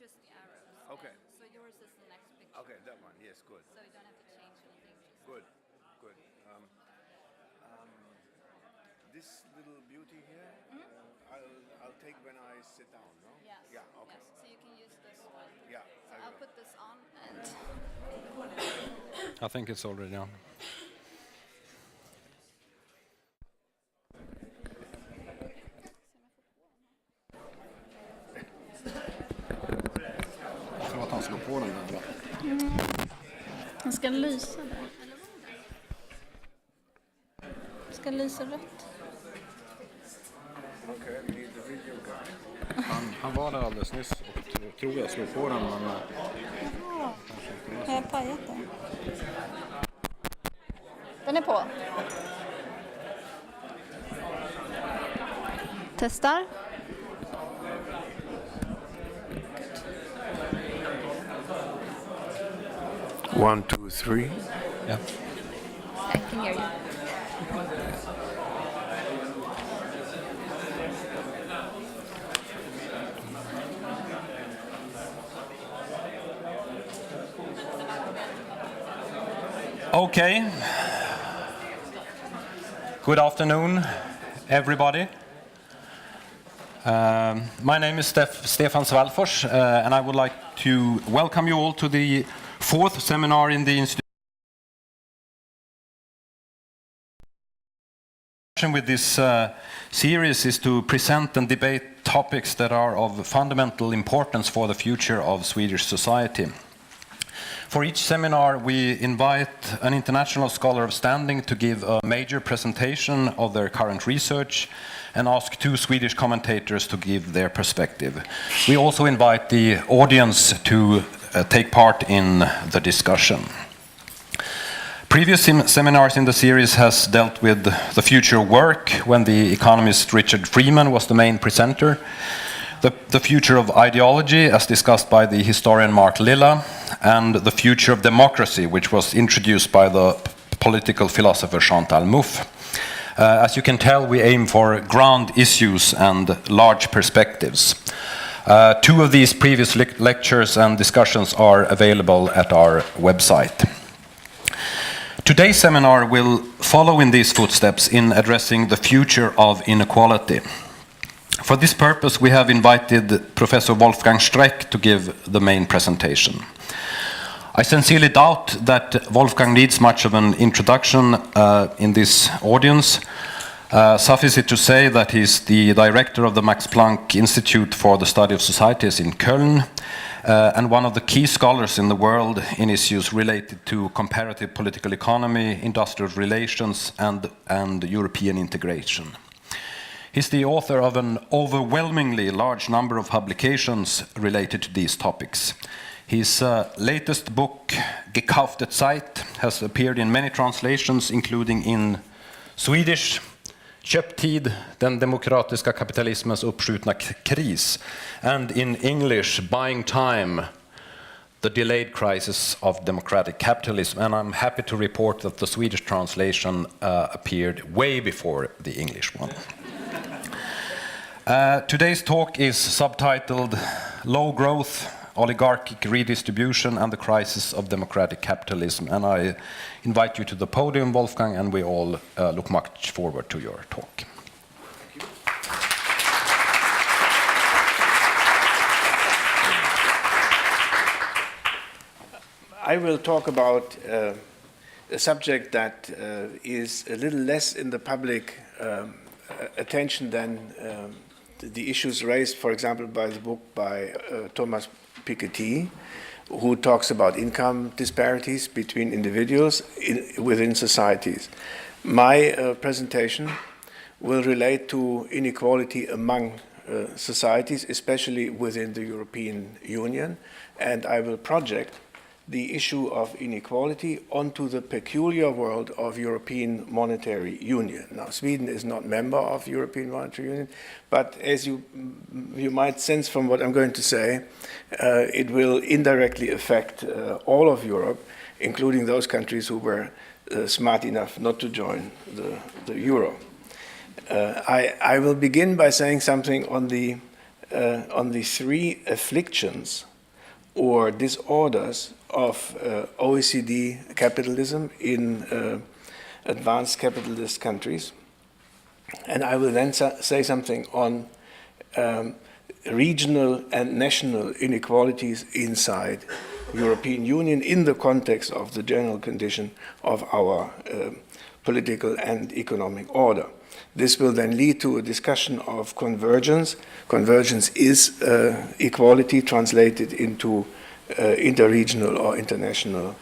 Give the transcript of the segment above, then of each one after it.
just the arrows. Okay. So yours is the next picture. Okay, that one. Yes, good. So you don't have to change anything. Good, good. This little beauty here, I'll take when I sit down, no? Yes. Yeah, okay. Yes. So you can use this one. Yeah, So I'll put this on and... I think it's already on. Jag tror att han slår på den där. Den ska lysa där. Ska lysa rött. Okay, we need the video guy. Han var där alldeles nyss och tror jag slår på den, men... Har jag pajat den? Den är på. Testar. One, two, three. Yeah. I can hear you. Okay. Good afternoon, everybody. My name is Stefan Svallfors, and I would like to welcome you all to the fourth seminar in the institution. With this series is to present and debate topics that are of fundamental importance for the future of Swedish society. For each seminar, we invite an international scholar of standing to give a major presentation of their current research and ask two Swedish commentators to give their perspective. We also invite the audience to take part in the discussion. Previous seminars in the series has dealt with the future of work, when the economist Richard Freeman was the main presenter. The future of ideology, as discussed by the historian Mark Lilla, and the future of democracy, which was introduced by the political philosopher Chantal Mouffe. As you can tell, we aim for ground issues and large perspectives. Two of these previous lectures and discussions are available at our website. Today's seminar will follow in these footsteps in addressing the future of inequality. For this purpose, we have invited Professor Wolfgang Streeck to give the main presentation. I sincerely doubt that Wolfgang needs much of an introduction in this audience. Suffice it to say that he's the director of the Max Planck Institute for the Study of Societies in Köln, and one of the key scholars in the world in issues related to comparative political economy, industrial relations, and European integration. He's the author of an overwhelmingly large number of publications related to these topics. His latest book, Gekaufte Zeit, has appeared in many translations, including in Swedish, Köptid, den demokratiska kapitalismens uppskjutna kris, and in English, Buying Time, the delayed crisis of democratic capitalism. And I'm happy to report that the Swedish translation appeared way before the English one. Today's talk is subtitled Low Growth, Oligarchic Redistribution and the Crisis of Democratic Capitalism. And I invite you to the podium, Wolfgang, and we all look much forward to your talk. I will talk about a subject that is a little less in the public attention than the issues raised, for example, by the book by Thomas Piketty, who talks about income disparities between individuals within societies. My presentation will relate to inequality among societies, especially within the European Union, and I will project the issue of inequality onto the peculiar world of European Monetary Union. Now, Sweden is not member of European Monetary Union, but as you might sense from what I'm going to say, it will indirectly affect all of Europe, including those countries who were smart enough not to join the euro. I will begin by saying something on the on the three afflictions or disorders of OECD capitalism in advanced capitalist countries. And I will then say something on regional and national inequalities inside European Union in the context of the general condition of our political and economic order. This will then lead to a discussion of convergence. Convergence is equality translated into interregional or international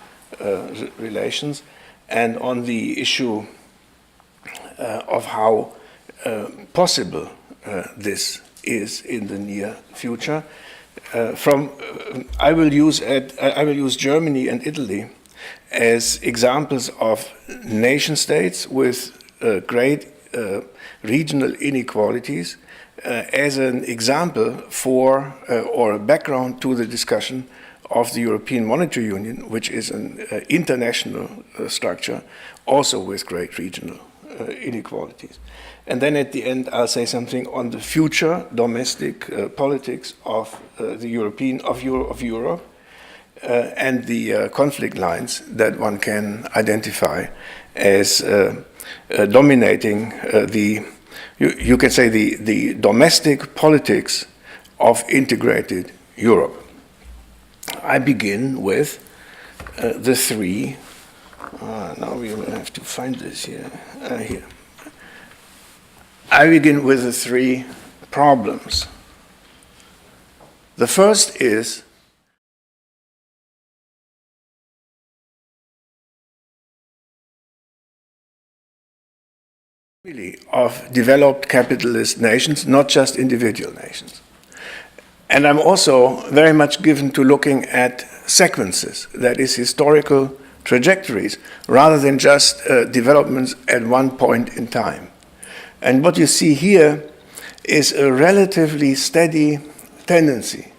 relations, and on the issue of how possible this is in the near future. I will use Germany and Italy as examples of nation states with great regional inequalities as an example for or a background to the discussion of the European Monetary Union, which is an international structure, also with great regional inequalities. And then at the end, I'll say something on the future domestic politics of Europe, and the conflict lines that one can identify as dominating you can say the domestic politics of integrated Europe. I begin with the three. Now we will have to find this here. Here. I begin with the three problems. The first is really of developed capitalist nations, not just individual nations. And I'm also very much given to looking at sequences, that is, historical trajectories, rather than just developments at one point in time. And what you see here is a relatively steady tendency,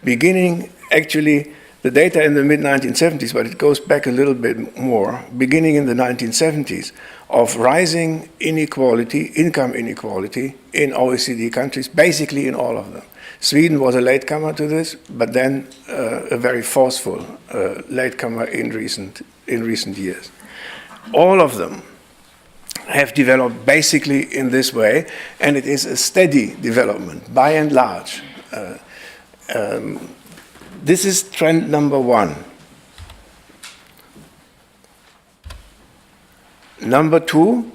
beginning actually the data in the mid-1970s, but it goes back a little bit more, beginning in the 1970s, of rising inequality, income inequality in OECD countries, basically in all of them. Sweden was a latecomer to this, but then a very forceful latecomer in recent years. All of them have developed basically in this way, and it is a steady development, by and large. This is trend number one. Number two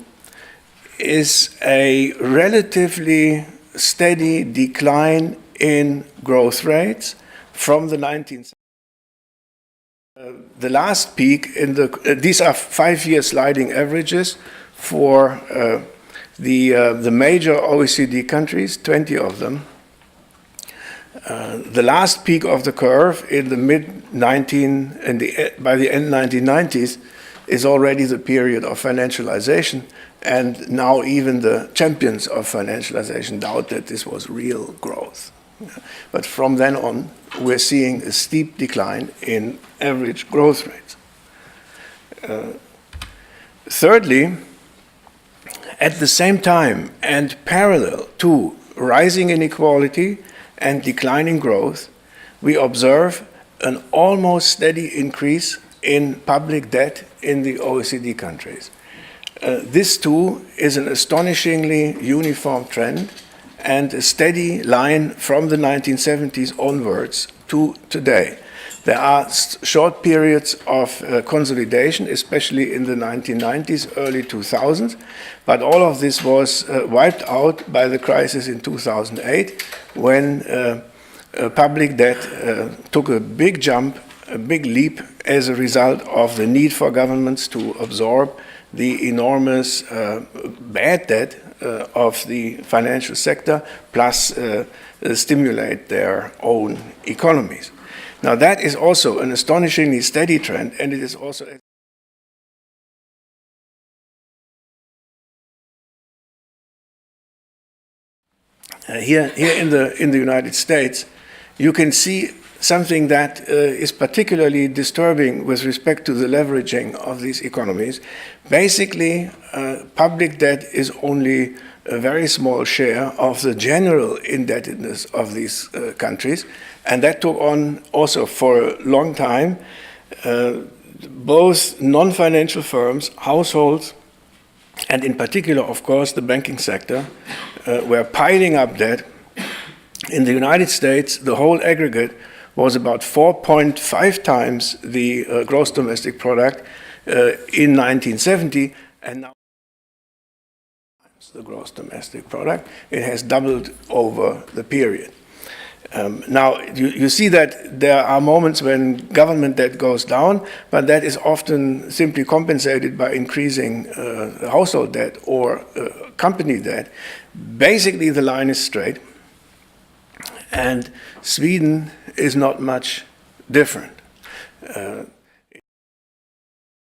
is a relatively steady decline in growth rates from the 1970s. The last peak in these are 5-year sliding averages for the major OECD countries, 20 of them. The last peak of the curve in the by the end 1990s is already the period of financialization, and now even the champions of financialization doubt that this was real growth. But from then on, we're seeing a steep decline in average growth rates. Thirdly, at the same time and parallel to rising inequality and declining growth, we observe an almost steady increase in public debt in the OECD countries. This too is an astonishingly uniform trend and a steady line from the 1970s onwards to today. There are short periods of consolidation, especially in the 1990s, early 2000s, but all of this was wiped out by the crisis in 2008, when public debt took a big jump, a big leap as a result of the need for governments to absorb the enormous bad debt of the financial sector, plus stimulate their own economies. Now that is also an astonishingly steady trend, and it is also here in the United States, you can see something that is particularly disturbing with respect to the leveraging of these economies. Basically, public debt is only a very small share of the general indebtedness of these countries. And that took on also for a long time. Both non-financial firms, households, and in particular, of course, the banking sector, were piling up debt. In the United States, the whole aggregate was about 4.5 times the gross domestic product in 1970, and now the gross domestic product. It has doubled over the period. Now, you see that there are moments when government debt goes down, but that is often simply compensated by increasing household debt or company debt. Basically, the line is straight, and Sweden is not much different.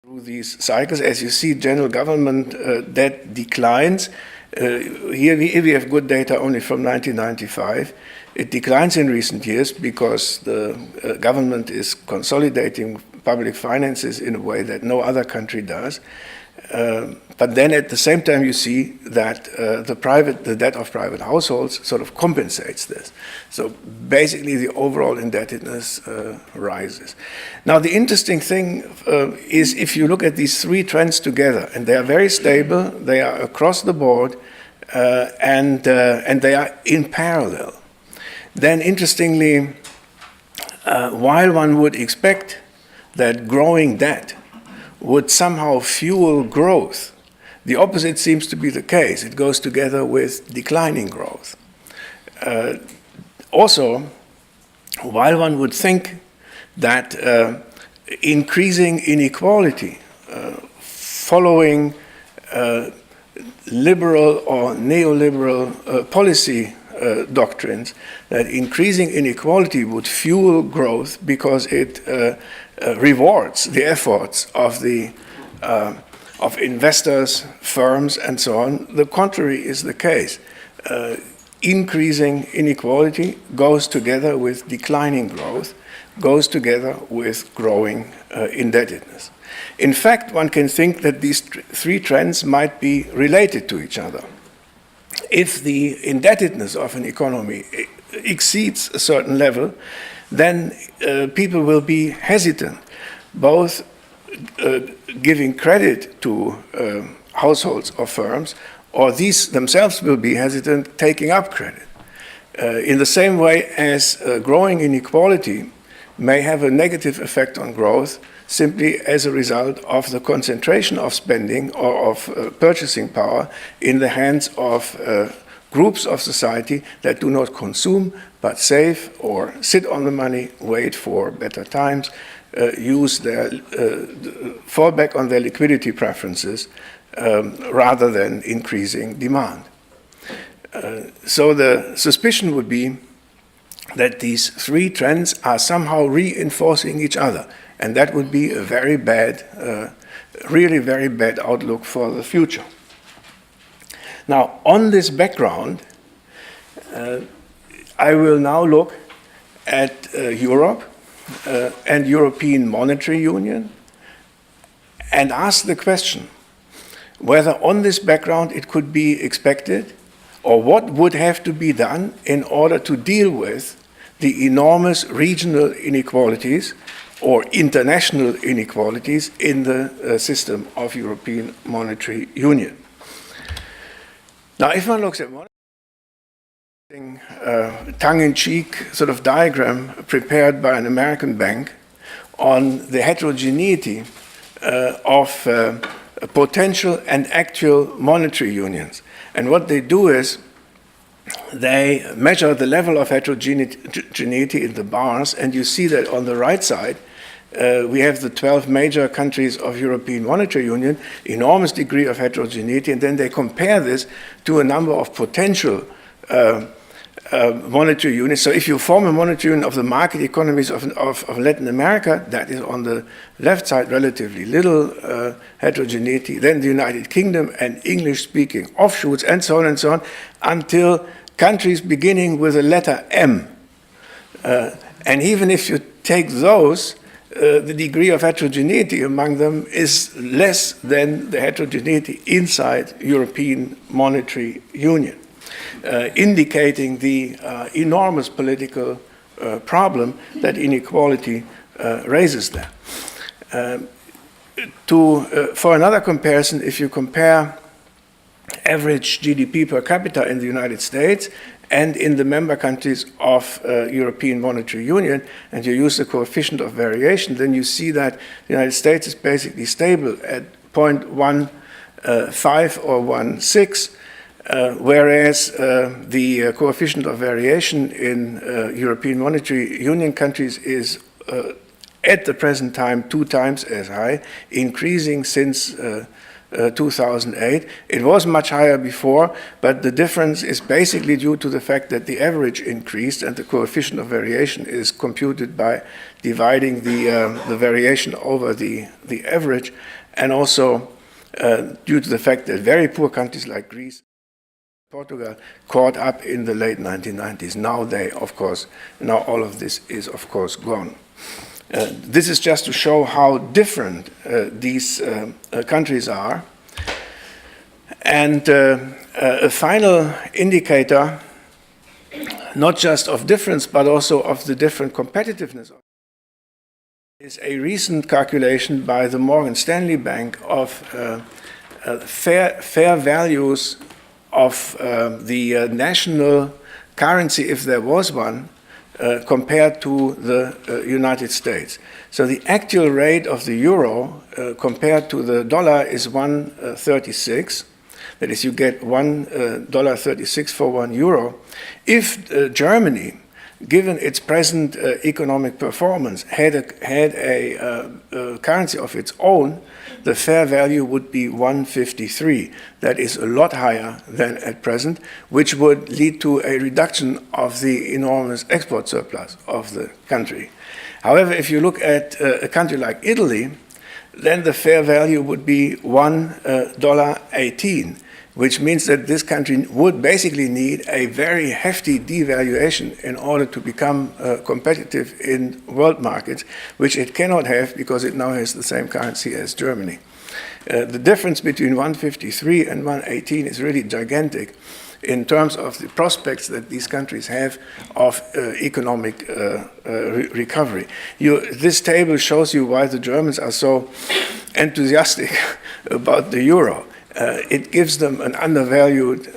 Through these cycles, as you see, general government debt declines. Here we have good data only from 1995. It declines in recent years because the government is consolidating public finances in a way that no other country does. But then at the same time you see that the debt of private households sort of compensates this. So basically the overall indebtedness rises. Now the interesting thing is if you look at these three trends together, and they are very stable, they are across the board, and they are in parallel. Then interestingly, while one would expect that growing debt would somehow fuel growth, the opposite seems to be the case. It goes together with declining growth. Also, while one would think that increasing inequality following liberal or neoliberal policy doctrines, that increasing inequality would fuel growth because it rewards the efforts of investors, firms, and so on. The contrary is the case. Increasing inequality goes together with declining growth, goes together with growing indebtedness. In fact, one can think that these three trends might be related to each other. If the indebtedness of an economy exceeds a certain level, then people will be hesitant, both giving credit to households or firms, or these themselves will be hesitant taking up credit. In the same way as growing inequality may have a negative effect on growth simply as a result of the concentration of spending or of purchasing power in the hands of groups of society that do not consume but save or sit on the money, wait for better times, fall back on their liquidity preferences rather than increasing demand. So the suspicion would be that these three trends are somehow reinforcing each other, and that would be a very bad, really very bad outlook for the future. Now, on this background, I will now look at Europe and European Monetary Union and ask the question whether on this background it could be expected or what would have to be done in order to deal with the enormous regional inequalities or international inequalities in the system of European Monetary Union. Now, if one looks at one tongue-in-cheek sort of diagram prepared by an American bank on the heterogeneity of potential and actual monetary unions. And what they do is they measure the level of heterogeneity in the bars, and you see that on the right side, we have the 12 major countries of European Monetary Union, enormous degree of heterogeneity, and then they compare this to a number of potential monetary units. So if you form a monetary union of the market economies of Latin America, that is on the left side relatively little heterogeneity, then the United Kingdom and English-speaking offshoots, and so on, until countries beginning with the letter M. And even if you take those, the degree of heterogeneity among them is less than the heterogeneity inside European Monetary Union, indicating the enormous political problem that inequality raises there. For another comparison, if you compare average GDP per capita in the United States and in the member countries of European Monetary Union, and you use the coefficient of variation, then you see that the United States is basically stable at 0.15 or 16, whereas the coefficient of variation in European Monetary Union countries is at the present time 2 times as high, increasing since 2008. It was much higher before, but the difference is basically due to the fact that the average increased and the coefficient of variation is computed by dividing the variation over the average, and also due to the fact that very poor countries like Greece, Portugal caught up in the late 1990s. Now all of this is of course gone. This is just to show how different these countries are. And a final indicator, not just of difference, but also of the different competitiveness, is a recent calculation by the Morgan Stanley Bank of fair values of the national currency, if there was one, compared to the United States. So the actual rate of the euro compared to the dollar is 1.36. That is, you get $1.36 for 1 euro. If Germany, given its present economic performance, had a currency of its own, the fair value would be 153. That is a lot higher than at present, which would lead to a reduction of the enormous export surplus of the country. However, if you look at a country like Italy, then the fair value would be $1.18, which means that this country would basically need a very hefty devaluation in order to become competitive in world markets, which it cannot have because it now has the same currency as Germany. The difference between 153 and 118 is really gigantic in terms of the prospects that these countries have of economic recovery. This table shows you why the Germans are so enthusiastic about the euro. It gives them an undervalued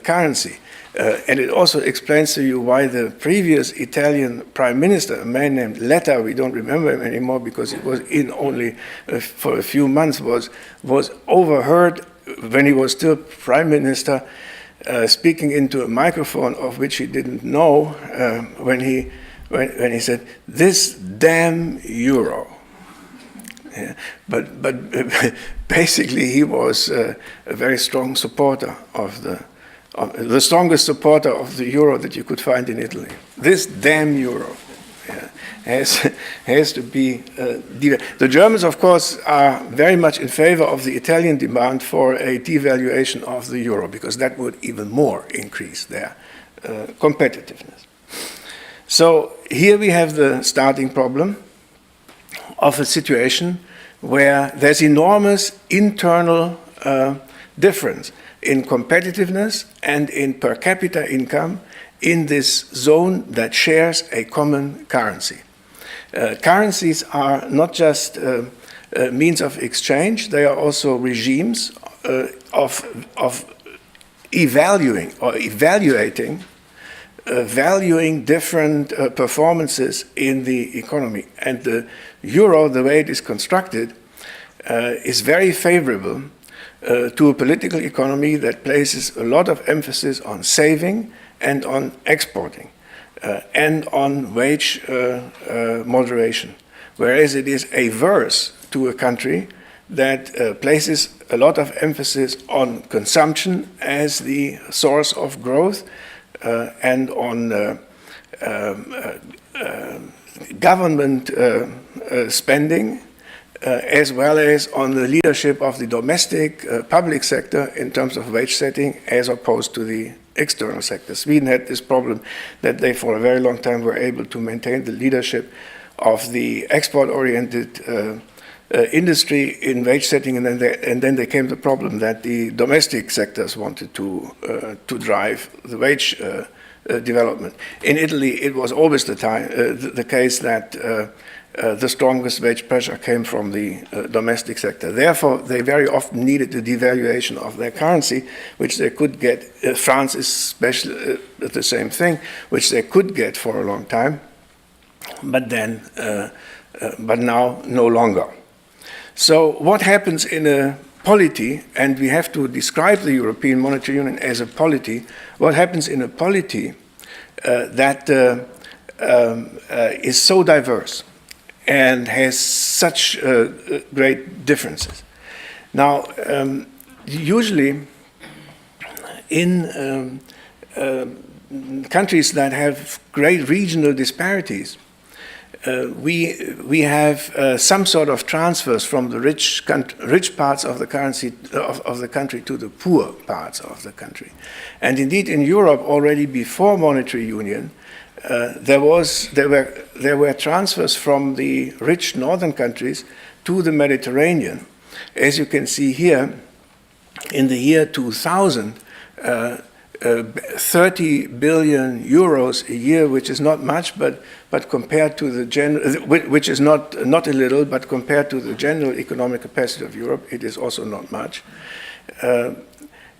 currency. And it also explains to you why the previous Italian prime minister, a man named Letta, we don't remember him anymore because he was in only for a few months, was overheard when he was still prime minister speaking into a microphone of which he didn't know when he said, "This damn euro." Yeah. But basically he was a very strong supporter of the strongest supporter of the euro that you could find in Italy. This damn euro has to be the Germans, of course, are very much in favor of the Italian demand for a devaluation of the euro because that would even more increase their competitiveness. So here we have the starting problem of a situation where there's enormous internal difference in competitiveness and in per capita income in this zone that shares a common currency. Currencies are not just means of exchange, they are also regimes of evaluating valuing different performances in the economy. And the euro, the way it is constructed, is very favorable to a political economy that places a lot of emphasis on saving and on exporting and on wage moderation, whereas it is averse to a country that places a lot of emphasis on consumption as the source of growth and on government spending, as well as on the leadership of the domestic public sector in terms of wage setting, as opposed to the external sector. Sweden had this problem that they, for a very long time, were able to maintain the leadership of the export-oriented industry in wage setting, and then there came the problem that the domestic sectors wanted to drive the wage development. In Italy, it was always the case that the strongest wage pressure came from the domestic sector. Therefore, they very often needed the devaluation of their currency, which they could get. France is especially the same thing, which they could get for a long time, but now no longer. So what happens in a polity, and we have to describe the European Monetary Union as a polity, what happens in a polity that is so diverse and has such great differences. Now, usually in countries that have great regional disparities, we have some sort of transfers from the rich parts of the currency of the country to the poor parts of the country. And indeed, in Europe, already before monetary union, there were transfers from the rich northern countries to the Mediterranean. As you can see here, in the year 2000, 30 billion euros a year, which is not much, but compared to the general, which is not a little, but compared to the general economic capacity of Europe, it is also not much.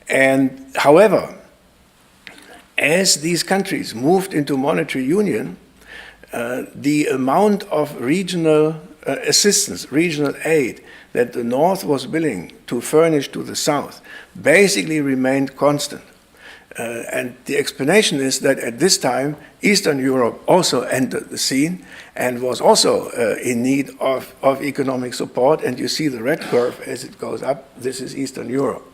And however, as these countries moved into monetary union, the amount of regional assistance, regional aid that the North was willing to furnish to the South basically remained constant. And the explanation is that at this time, Eastern Europe also entered the scene and was also in need of economic support. And you see the red curve as it goes up. This is Eastern Europe.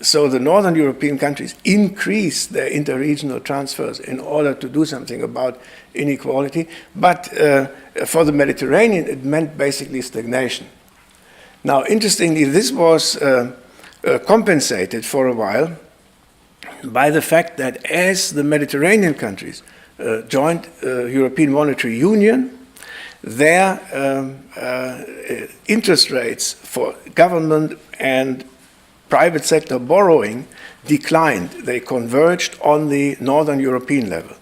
So the Northern European countries increased their interregional transfers in order to do something about inequality. But for the Mediterranean, it meant basically stagnation. Now, interestingly, this was compensated for a while by the fact that as the Mediterranean countries joined European Monetary Union, their interest rates for government and private sector borrowing declined. They converged on the Northern European level.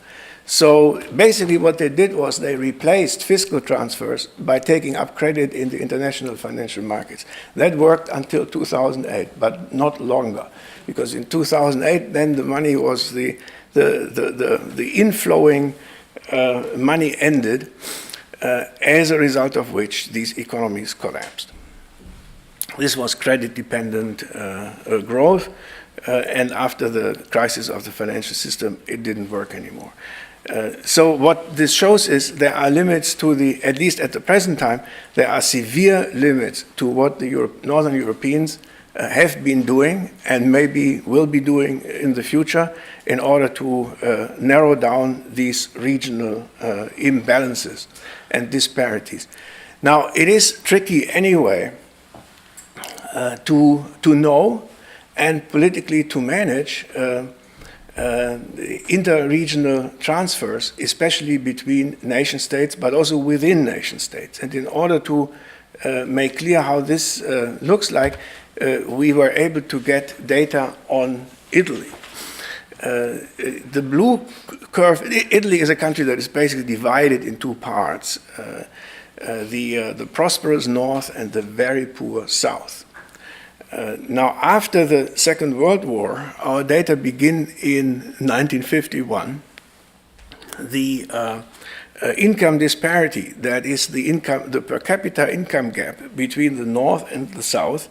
So basically what they did was they replaced fiscal transfers by taking up credit in the international financial markets. That worked until 2008, but not longer. Because in 2008, then the money was the inflowing money ended, as a result of which these economies collapsed. This was credit-dependent growth, and after the crisis of the financial system, it didn't work anymore. So what this shows is there are limits to the, at least at the present time, there are severe limits to what the Northern Europeans have been doing and maybe will be doing in the future in order to narrow down these regional imbalances and disparities. Now, it is tricky anyway to know and politically to manage interregional transfers, especially between nation states, but also within nation states. And in order to make clear how this looks like, we were able to get data on Italy. The blue curve, Italy is a country that is basically divided in two parts, the prosperous north and the very poor south. Now, after the Second World War, our data begin in 1951. The income disparity, that is the per capita income gap between the North and the South,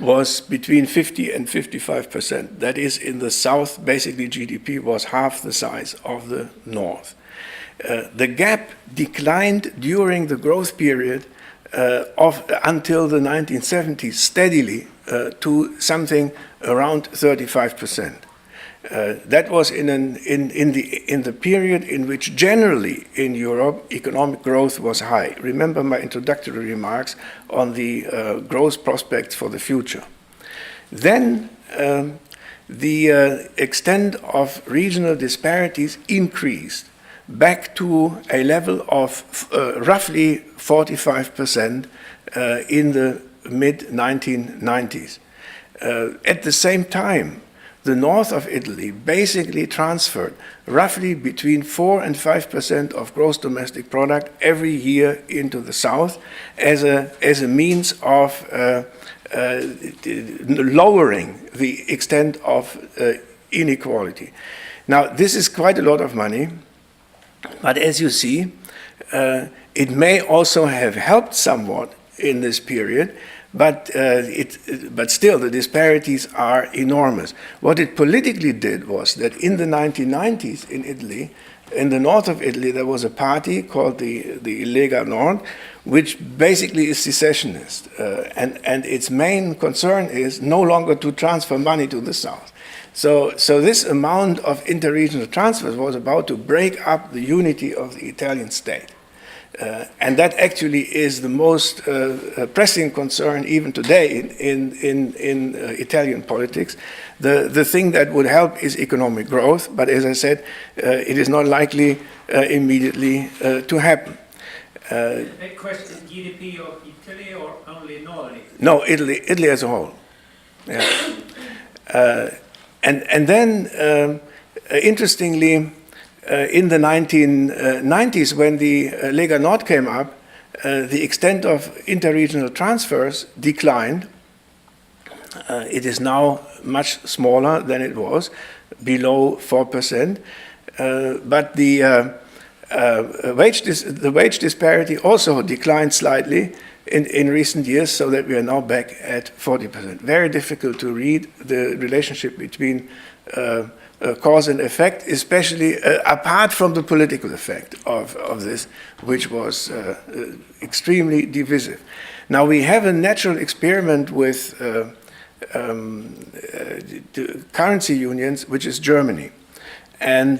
was between 50 and 55%. That is, in the South, basically GDP was half the size of the North. The gap declined during the growth period until the 1970s steadily to something around 35%. That was in the period in which generally in Europe economic growth was high. Remember my introductory remarks on the growth prospects for the future. Then the extent of regional disparities increased. back to a level of roughly 45% in the mid-1990s. At the same time, the north of Italy basically transferred roughly between 4 and 5% of gross domestic product every year into the south as a means of lowering the extent of inequality. Now, this is quite a lot of money, but as you see, it may also have helped somewhat in this period, but still the disparities are enormous. What it politically did was that in the 1990s in Italy, in the north of Italy, there was a party called the Lega Nord, which basically is secessionist, and its main concern is no longer to transfer money to the south. So this amount of interregional transfers was about to break up the unity of the Italian state. And that actually is the most pressing concern even today in Italian politics. The thing that would help is economic growth, but as I said, it is not likely immediately to happen. That question, GDP of Italy or only Northern Italy? No, Italy as a whole. Yeah. And then, interestingly, in the 1990s, when the Lega Nord came up, the extent of interregional transfers declined. It is now much smaller than it was, below 4%. But the wage disparity also declined slightly in recent years, so that we are now back at 40%. Very difficult to read the relationship between cause and effect, especially apart from the political effect of this, which was extremely divisive. Now we have a natural experiment with the currency unions, which is Germany. And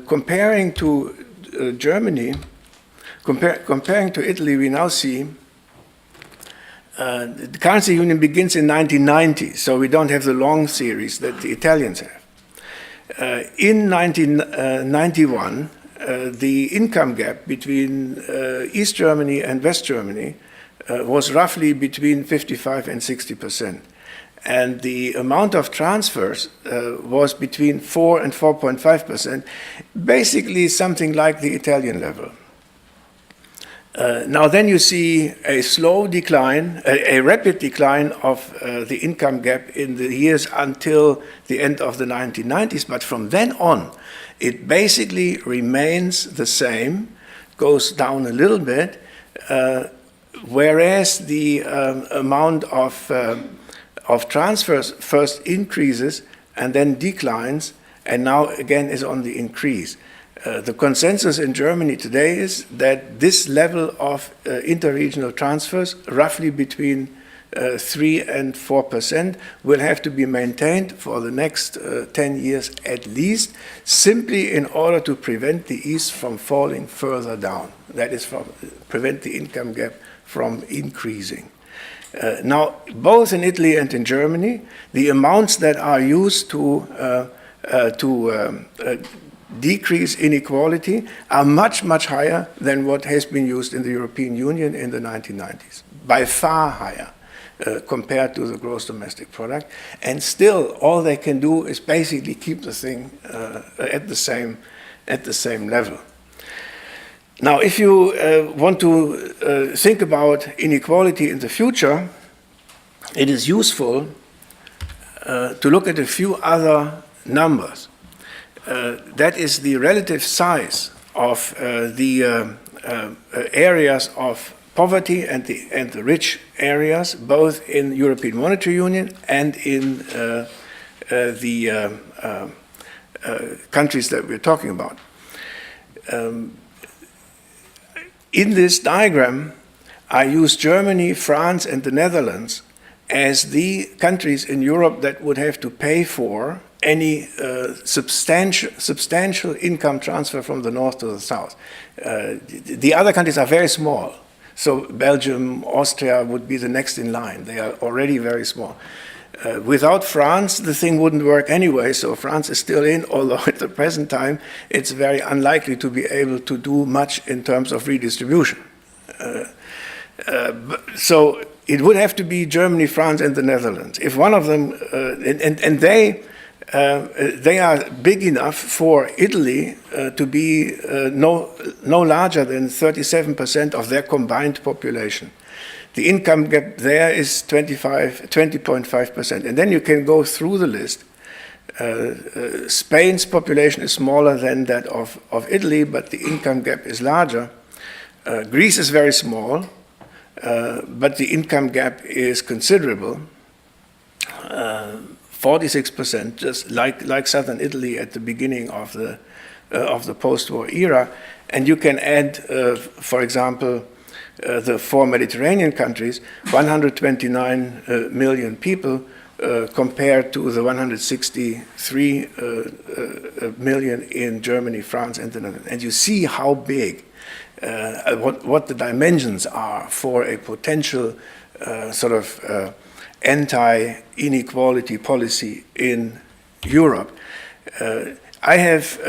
comparing to Germany, comparing to Italy, we now see the currency union begins in 1990, so we don't have the long series that the Italians have. In 1991, the income gap between East Germany and West Germany was roughly between 55 and 60%. And the amount of transfers was between 4 and 4.5%, basically something like the Italian level. Now then you see a slow decline, a rapid decline of the income gap in the years until the end of the 1990s, but from then on, it basically remains the same, goes down a little bit, whereas the amount of transfers first increases and then declines, and now again is on the increase. The consensus in Germany today is that this level of interregional transfers, roughly between 3 and 4%, will have to be maintained for the next 10 years at least, simply in order to prevent the East from falling further down. That is, prevent the income gap from increasing. Now, both in Italy and in Germany, the amounts that are used to decrease inequality are much, much higher than what has been used in the European Union in the 1990s, by far higher compared to the gross domestic product. And still, all they can do is basically keep the thing at the same level. Now, if you want to think about inequality in the future, it is useful to look at a few other numbers. That is the relative size of the areas of poverty and the rich areas, both in European Monetary Union and in the countries that we're talking about. In this diagram, I use Germany, France, and the Netherlands as the countries in Europe that would have to pay for any substantial income transfer from the north to the south. The other countries are very small. So Belgium, Austria would be the next in line. They are already very small. Without France, the thing wouldn't work anyway, so France is still in, although at the present time, it's very unlikely to be able to do much in terms of redistribution. So it would have to be Germany, France, and the Netherlands. If one of them, and they are big enough for Italy to be no larger than 37% of their combined population. The income gap there is 20.5%. And then you can go through the list. Spain's population is smaller than that of Italy, but the income gap is larger. Greece is very small, but the income gap is considerable. 46%, just like southern Italy at the beginning of the post-war era. And you can add, for example, the 4 Mediterranean countries, 129 million people compared to the 163 million in Germany, France, and the Netherlands. And you see how big, what the dimensions are for a potential sort of anti-inequality policy in Europe. I have,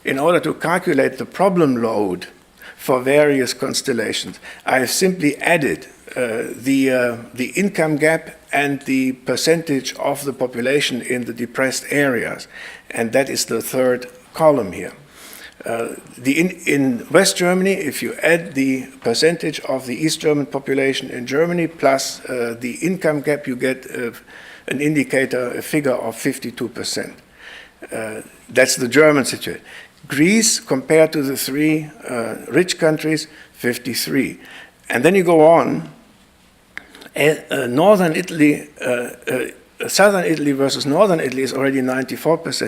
in order to calculate the problem load for various constellations, I have simply added the income gap and the percentage of the population in the depressed areas, and that is the third column here. In West Germany, if you add the percentage of the East German population in Germany plus the income gap, you get an indicator, a figure of 52%. That's the German situation. Greece, compared to the 3 rich countries, 53. And then you go on, northern Italy, southern Italy versus northern Italy is already 94%.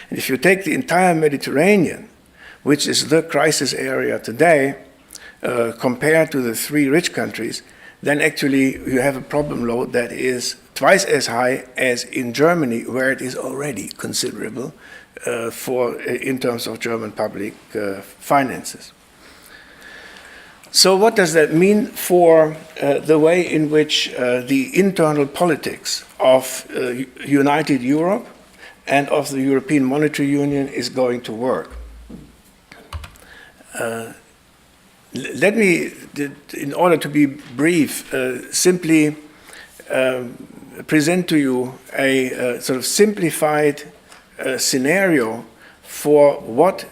And if you take the entire Mediterranean, which is the crisis area today, compared to the 3 rich countries, then actually you have a problem load that is twice as high as in Germany, where it is already considerable in terms of German public finances. So what does that mean for the way in which the internal politics of United Europe and of the European Monetary Union is going to work? Let me, in order to be brief, simply present to you a sort of simplified scenario for what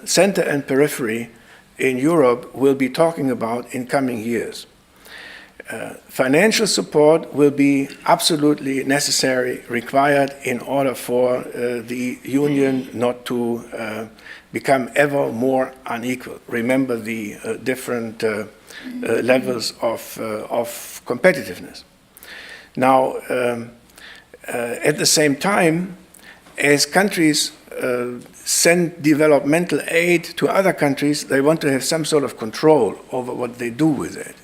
center and periphery in Europe will be talking about in coming years. Financial support will be absolutely necessary, required in order for the Union not to become ever more unequal. Remember the different levels of competitiveness. Now, at the same time, as countries send developmental aid to other countries, they want to have some sort of control over what they do with it,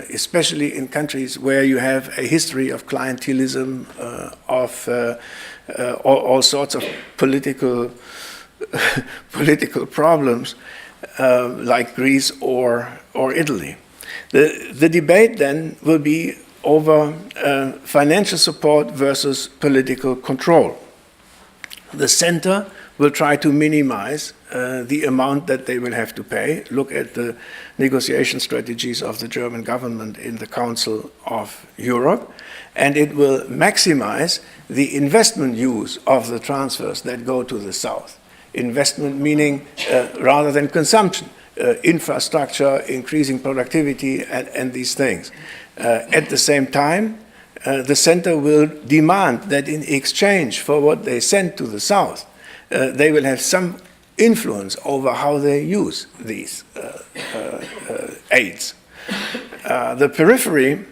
especially in countries where you have a history of clientelism, of all sorts of political problems, like Greece or Italy. The debate then will be over financial support versus political control. The center will try to minimize the amount that they will have to pay. Look at the negotiation strategies of the German government in the Council of Europe, and it will maximize the investment use of the transfers that go to the south. Investment meaning rather than consumption, infrastructure, increasing productivity, and these things. At the same time, the center will demand that in exchange for what they send to the south, they will have some influence over how they use these aids. The periphery,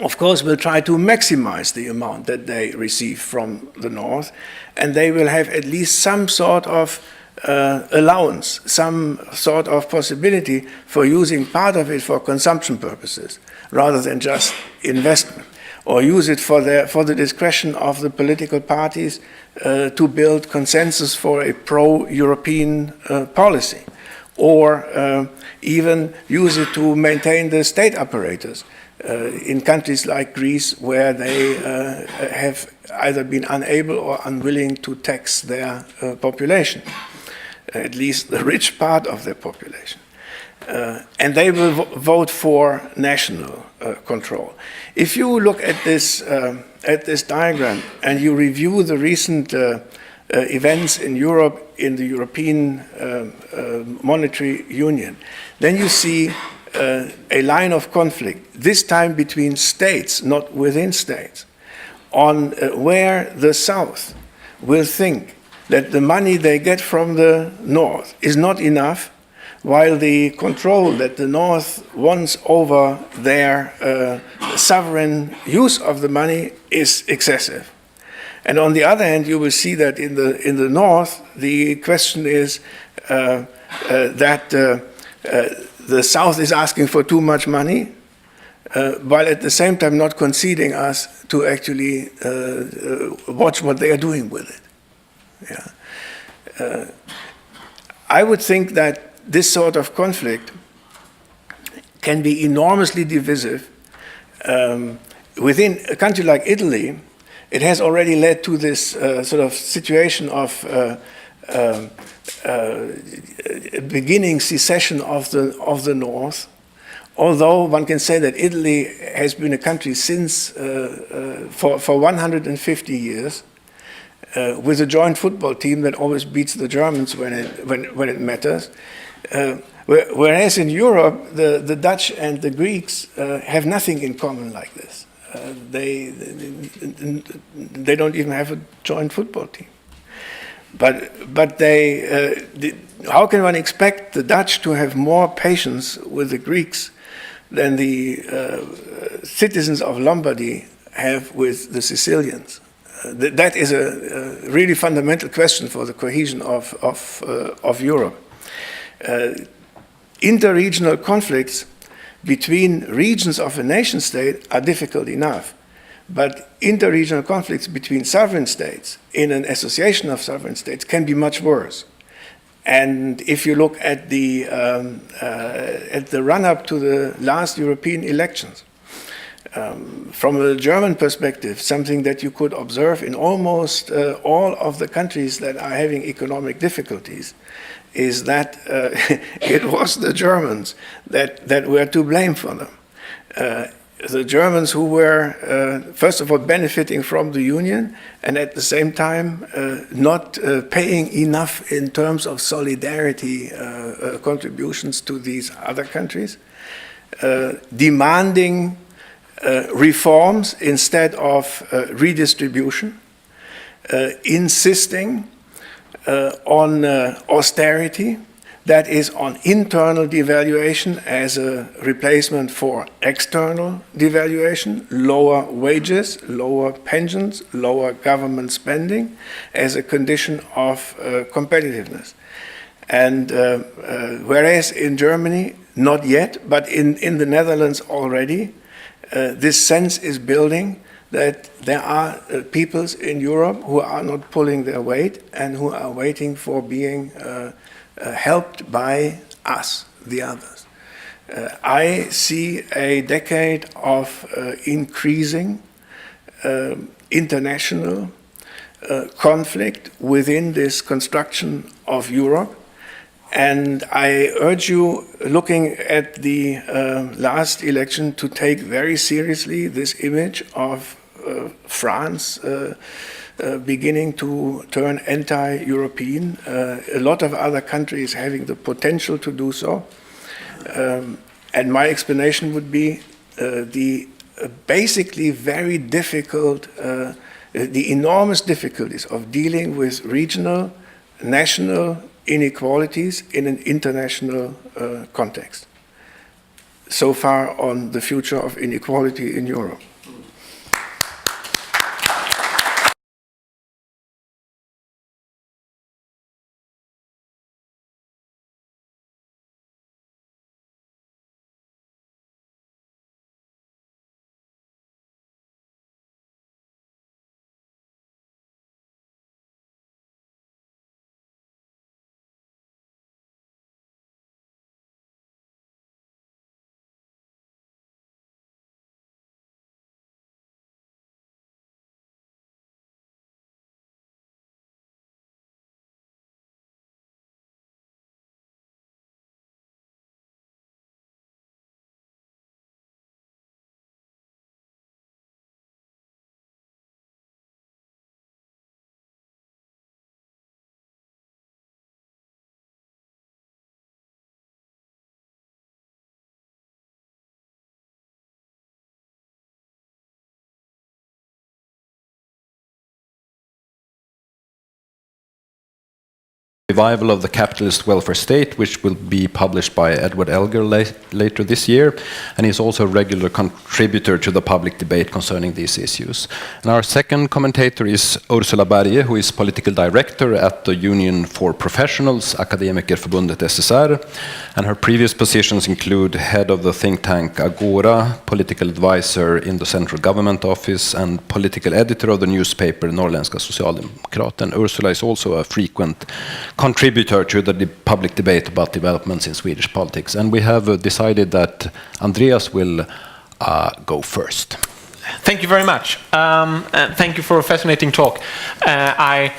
of course, will try to maximize the amount that they receive from the north, and they will have at least some sort of allowance, some sort of possibility for using part of it for consumption purposes, rather than just investment, or use it for the discretion of the political parties to build consensus for a pro-European policy, or even use it to maintain the state apparatus. in countries like Greece, where they have either been unable or unwilling to tax their population, at least the rich part of their population. And they will vote for national control. If you look at this diagram and you review the recent events in Europe, in the European Monetary Union, then you see a line of conflict, this time between states, not within states, on where the South will think that the money they get from the North is not enough, while the control that the North wants over their sovereign use of the money is excessive. And on the other hand, you will see that in the North, the question is that the South is asking for too much money, while at the same time not conceding us to actually watch what they are doing with it. Yeah. I would think that this sort of conflict can be enormously divisive. Within a country like Italy, it has already led to this sort of situation of beginning secession of the North, although one can say that Italy has been a country since for 150 years, with a joint football team that always beats the Germans when it matters. Whereas in Europe, the Dutch and the Greeks have nothing in common like this. They don't even have a joint football team. But they, how can one expect the Dutch to have more patience with the Greeks than the citizens of Lombardy have with the Sicilians? That is a really fundamental question for the cohesion of Europe. Interregional conflicts between regions of a nation state are difficult enough, but interregional conflicts between sovereign states in an association of sovereign states can be much worse. And if you look at the run-up to the last European elections, from a German perspective, something that you could observe in almost all of the countries that are having economic difficulties is that it was the Germans that were to blame for them. The Germans who were, first of all, benefiting from the Union and at the same time not paying enough in terms of solidarity contributions to these other countries, demanding reforms instead of redistribution, insisting on austerity, that is on internal devaluation as a replacement for external devaluation, lower wages, lower pensions, lower government spending as a condition of competitiveness. And whereas in Germany, not yet, but in the Netherlands already, this sense is building that there are peoples in Europe who are not pulling their weight and who are waiting for being helped by us, the others. I see a decade of increasing international conflict within this construction of Europe. And I urge you, looking at the last election, to take very seriously this image of France beginning to turn anti-European, a lot of other countries having the potential to do so. And my explanation would be the basically very difficult, the enormous difficulties of dealing with regional, national inequalities in an international context. So far on the future of inequality in Europe. Revival of the Capitalist Welfare State, which will be published by Edward Elgar later this year, and he's also a regular contributor to the public debate concerning these issues. And our second commentator is Ursula Berge, who is political director at the Union for Professionals, Akademikerförbundet SSR, and her previous positions include head of the think tank Agora, political advisor in the central government office, and political editor of the newspaper Norrländska Socialdemokraten. Ursula is also a frequent contributor to the public debate about developments in Swedish politics. And we have decided that Andreas will go first. Thank you very much. And thank you for a fascinating talk. I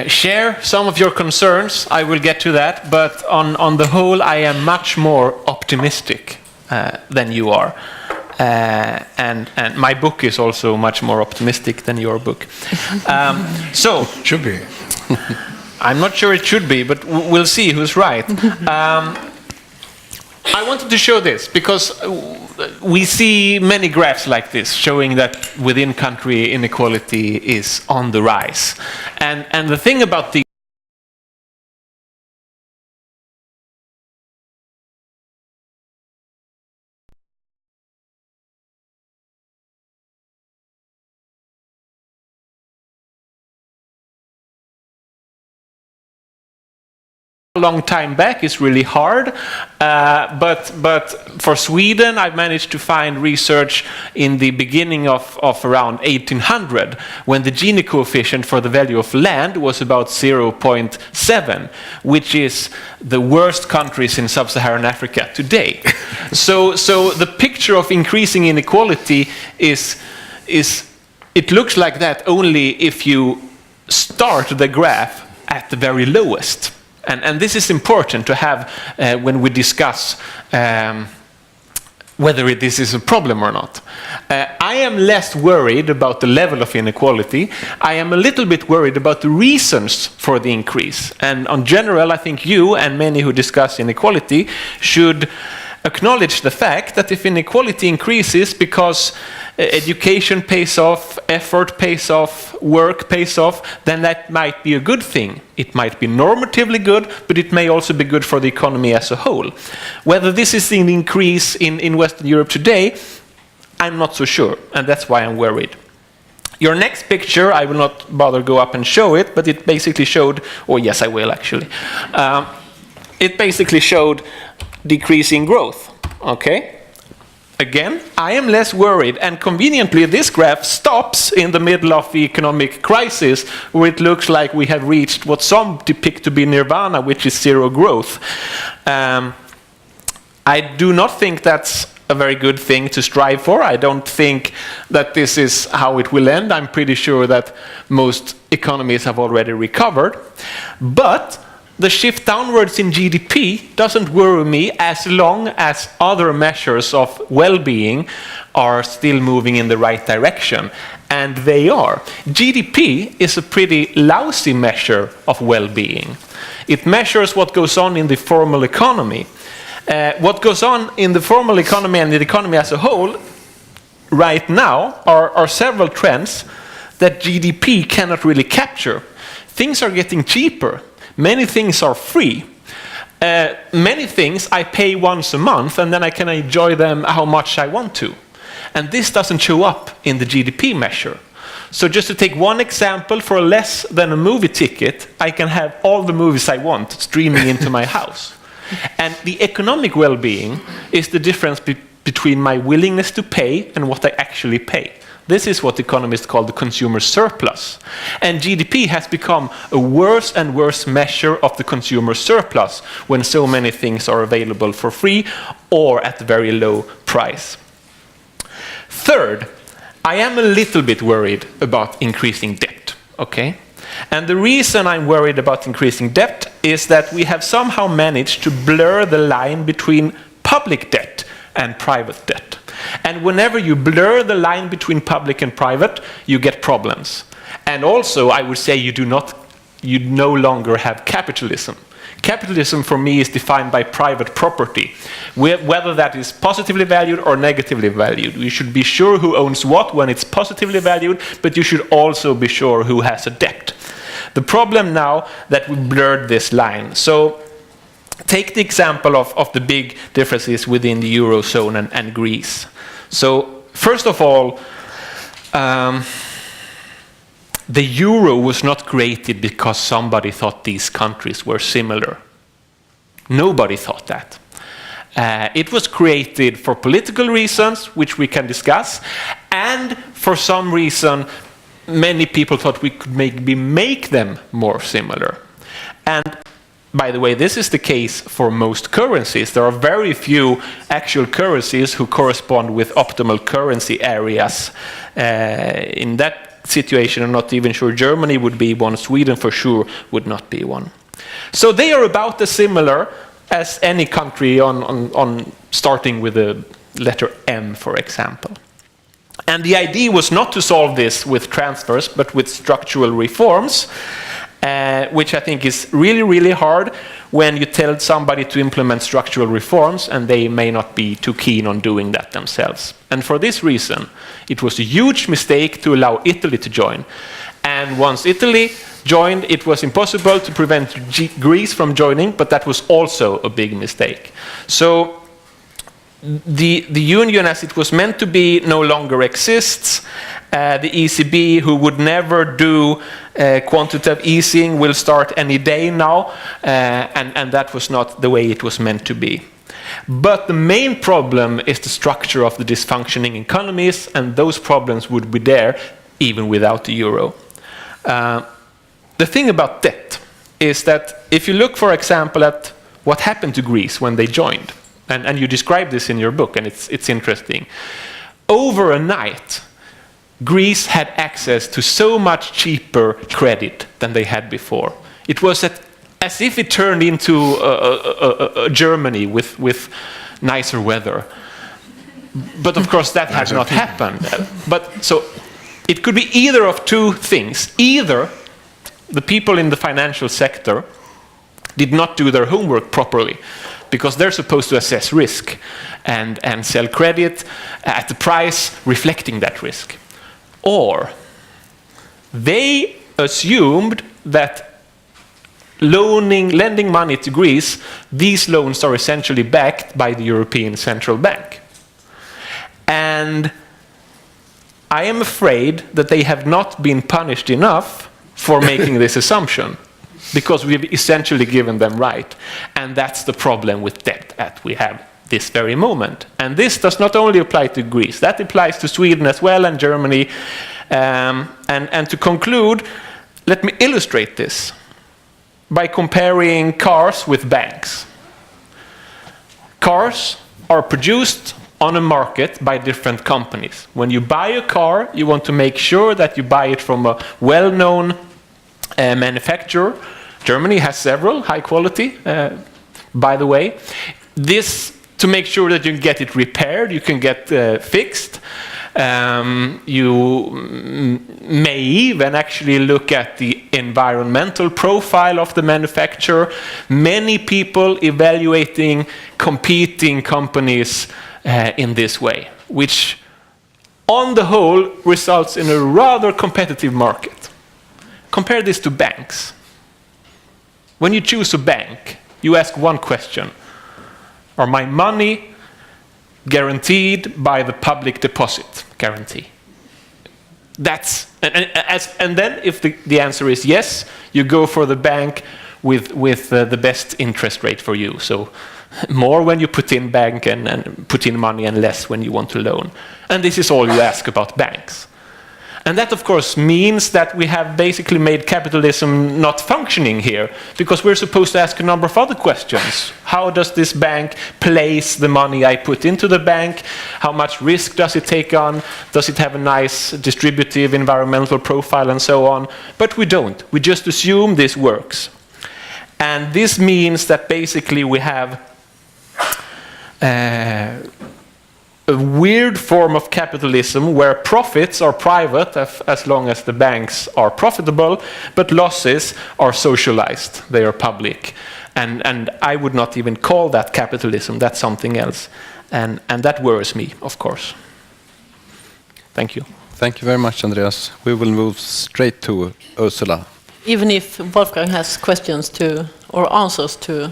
share some of your concerns. I will get to that. But on the whole, I am much more optimistic than you are. And my book is also much more optimistic than your book. So Should be. I'm not sure it should be, but we'll see who's right. I wanted to show this because we see many graphs like this showing that within country inequality is on the rise. And the thing about the long time back is really hard, but for Sweden I've managed to find research in the beginning of around 1800 when the Gini coefficient for the value of land was about 0.7, which is the worst countries in sub-Saharan Africa today. So the picture of increasing inequality is it looks like that only if you start the graph at the very lowest. And this is important to have when we discuss whether this is a problem or not. I am less worried about the level of inequality. I am a little bit worried about the reasons for the increase. And in general, I think you and many who discuss inequality should acknowledge the fact that if inequality increases because education pays off, effort pays off, work pays off, then that might be a good thing. It might be normatively good, but it may also be good for the economy as a whole. Whether this is an increase in Western Europe today, I'm not so sure, and that's why I'm worried. Your next picture, I will not bother go up and show it, but it basically showed, oh yes I will actually, it basically showed decreasing growth, okay? Again, I am less worried, and conveniently this graph stops in the middle of the economic crisis where it looks like we have reached what some depict to be nirvana, which is zero growth. I do not think that's a very good thing to strive for. I don't think that this is how it will end. I'm pretty sure that most economies have already recovered. But the shift downwards in GDP doesn't worry me as long as other measures of well-being are still moving in the right direction. And they are. GDP is a pretty lousy measure of well-being. It measures what goes on in the formal economy. What goes on in the formal economy and the economy as a whole right now are several trends that GDP cannot really capture. Things are getting cheaper. Many things are free. Many things I pay once a month and then I can enjoy them how much I want to. And this doesn't show up in the GDP measure. So just to take one example, for less than a movie ticket, I can have all the movies I want streaming into my house. And the economic well-being is the difference between my willingness to pay and what I actually pay. This is what economists call the consumer surplus. And GDP has become a worse and worse measure of the consumer surplus when so many things are available for free or at a very low price. Third, I am a little bit worried about increasing debt, okay? And the reason I'm worried about increasing debt is that we have somehow managed to blur the line between public debt and private debt. And whenever you blur the line between public and private, you get problems. And also, I would say you no longer have capitalism. Capitalism for me is defined by private property, whether that is positively valued or negatively valued. You should be sure who owns what when it's positively valued, but you should also be sure who has a debt. The problem now that we blurred this line. So take the example of the big differences within the Eurozone and Greece. So first of all, the euro was not created because somebody thought these countries were similar. Nobody thought that. It was created for political reasons, which we can discuss, and for some reason, many people thought we could maybe make them more similar. And by the way, this is the case for most currencies. There are very few actual currencies who correspond with optimal currency areas. In that situation, I'm not even sure Germany would be one. Sweden for sure would not be one. So they are about as similar as any country on starting with the letter M, for example. And the idea was not to solve this with transfers, but with structural reforms, which I think is really, really hard when you tell somebody to implement structural reforms and they may not be too keen on doing that themselves. And for this reason, it was a huge mistake to allow Italy to join. And once Italy joined, it was impossible to prevent Greece from joining, but that was also a big mistake. So the union as it was meant to be no longer exists. The ECB, who would never do quantitative easing, will start any day now, and that was not the way it was meant to be. But the main problem is the structure of the dysfunctioning economies, and those problems would be there even without the euro. The thing about debt is that if you look, for example, at what happened to Greece when they joined, and you describe this in your book, and it's interesting. Over a night, Greece had access to so much cheaper credit than they had before. It was as if it turned into a Germany with nicer weather. But of course, that has not happened. But so it could be either of two things. Either the people in the financial sector did not do their homework properly, because they're supposed to assess risk and sell credit at the price reflecting that risk. Or they assumed that lending money to Greece, these loans are essentially backed by the European Central Bank. And I am afraid that they have not been punished enough for making this assumption, because we've essentially given them right. And that's the problem with debt that we have this very moment. And this does not only apply to Greece, that applies to Sweden as well, and Germany. And to conclude, let me illustrate this by comparing cars with banks. Cars are produced on a market by different companies. When you buy a car, you want to make sure that you buy it from a well-known manufacturer. Germany has several, high quality, by the way. This, to make sure that you can get it repaired, you can get fixed. You may even actually look at the environmental profile of the manufacturer. Many people evaluating competing companies in this way, which on the whole results in a rather competitive market. Compare this to banks. When you choose a bank, you ask one question: are my money guaranteed by the public deposit guarantee? That's and then if the answer is yes, you go for the bank with the best interest rate for you. So more when you put in bank and put in money, and less when you want to loan. And this is all you ask about banks. And that, of course, means that we have basically made capitalism not functioning here, because we're supposed to ask a number of other questions. How does this bank place the money I put into the bank? How much risk does it take on? Does it have a nice distributive environmental profile, and so on? But we don't. We just assume this works. And this means that basically we have a weird form of capitalism where profits are private as long as the banks are profitable, but losses are socialized, they are public. And I would not even call that capitalism, that's something else. And that worries me, of course. Thank you. Thank you very much, Andreas. We will move straight to Ursula. Even if Wolfgang has questions to or answers to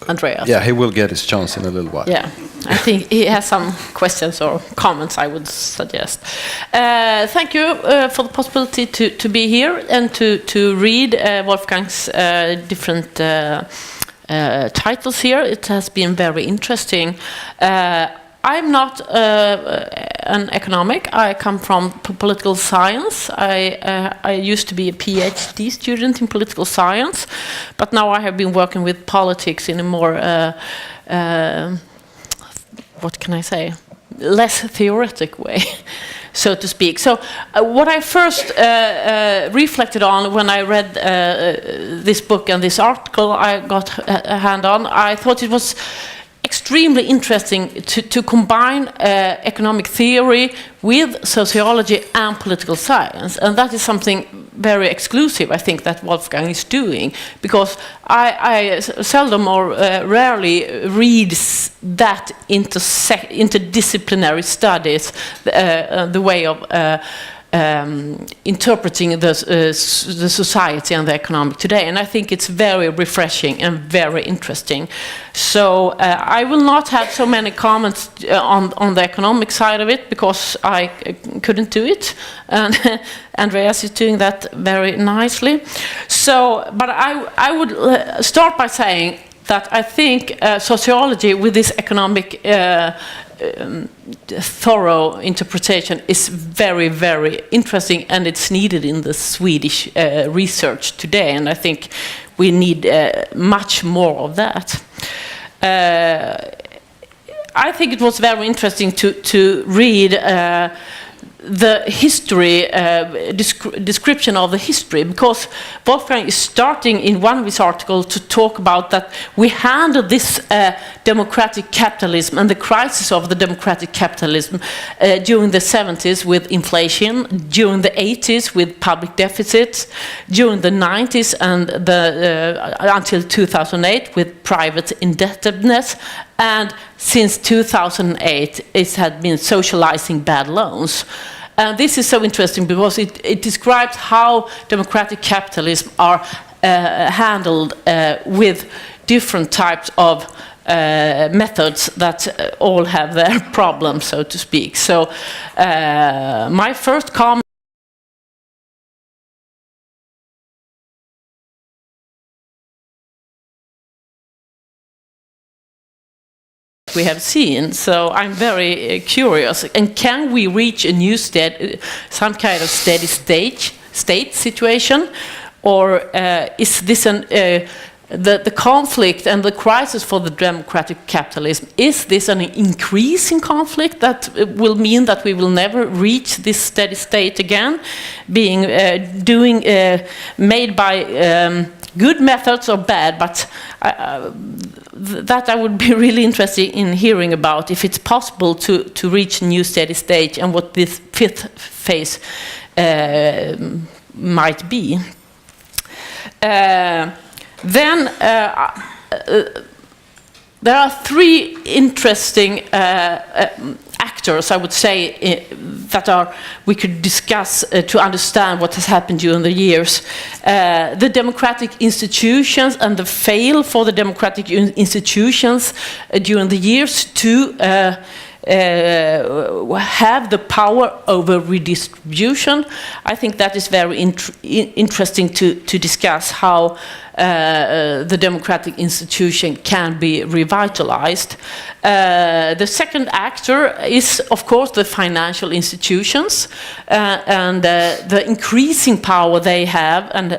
Andreas. Yeah, he will get his chance in a little while. Yeah, I think he has some questions or comments I would suggest. Thank you for the possibility to be here and to read Wolfgang's different titles here. It has been very interesting. I'm not an economic. I come from political science. I used to be a PhD student in political science, but now I have been working with politics in a more, what can I say, less theoretic way, so to speak. So what I first reflected on when I read this book and this article I got a hand on, I thought it was extremely interesting to combine economic theory with sociology and political science, and that is something very exclusive, I think, that Wolfgang is doing, because I seldom or rarely read that interdisciplinary studies, the way of interpreting the society and the economic today, and I think it's very refreshing and very interesting. So I will not have so many comments on the economic side of it, because I couldn't do it, and Andreas is doing that very nicely. So, but I would start by saying that I think sociology with this economic thorough interpretation is very, very interesting, and it's needed in the Swedish research today, and I think we need much more of that. I think it was very interesting to read the history, description of the history, because Wolfgang is starting in one of his articles to talk about that we handled this democratic capitalism and the crisis of the democratic capitalism during the 70s with inflation, during the 80s with public deficits, during the 90s and until 2008 with private indebtedness, and since 2008 it had been socializing bad loans. This is so interesting because it describes how democratic capitalism are handled with different types of methods that all have their problems, so to speak. So my first comment we have seen, so I'm very curious. And can we reach a new some kind of steady state situation, or is this the conflict and the crisis for the democratic capitalism? Is this an increasing conflict that will mean that we will never reach this steady state again, being made by good methods or bad? But that I would be really interested in hearing about, if it's possible to reach a new steady state and what this fifth phase might be. Then there are three interesting actors, I would say, that we could discuss to understand what has happened during the years. The democratic institutions and the fail for the democratic institutions during the years to have the power over redistribution. I think that is very interesting to discuss how the democratic institution can be revitalized. The second actor is, of course, the financial institutions and the increasing power they have, and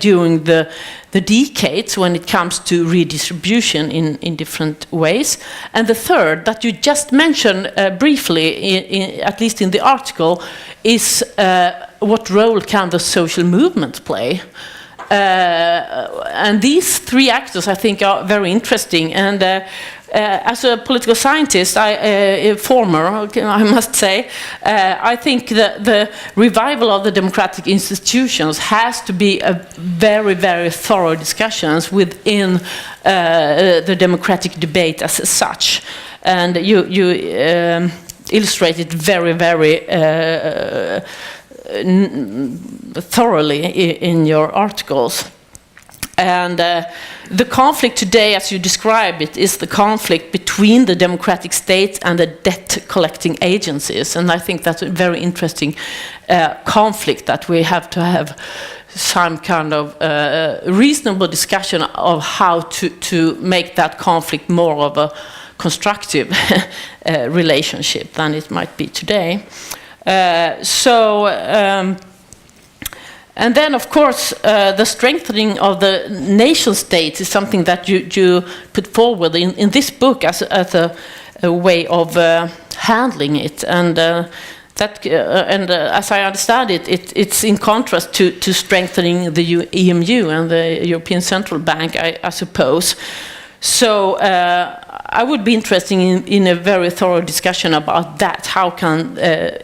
during the decades when it comes to redistribution in different ways. And the third, that you just mentioned briefly, at least in the article, is what role can the social movement play? And these three actors, I think, are very interesting. And as a political scientist, former, I must say, I think that the revival of the democratic institutions has to be a very, very thorough discussions within the democratic debate as such. And you illustrated very, very thoroughly in your articles. And the conflict today, as you describe it, is the conflict between the democratic states and the debt-collecting agencies. And I think that's a very interesting conflict, that we have to have some kind of reasonable discussion of how to make that conflict more of a constructive relationship than it might be today. And then, of course, the strengthening of the nation state is something that you put forward in this book as a way of handling it. And as I understand it, it's in contrast to strengthening the EMU and the European Central Bank, I suppose. So I would be interested in a very thorough discussion about that. How can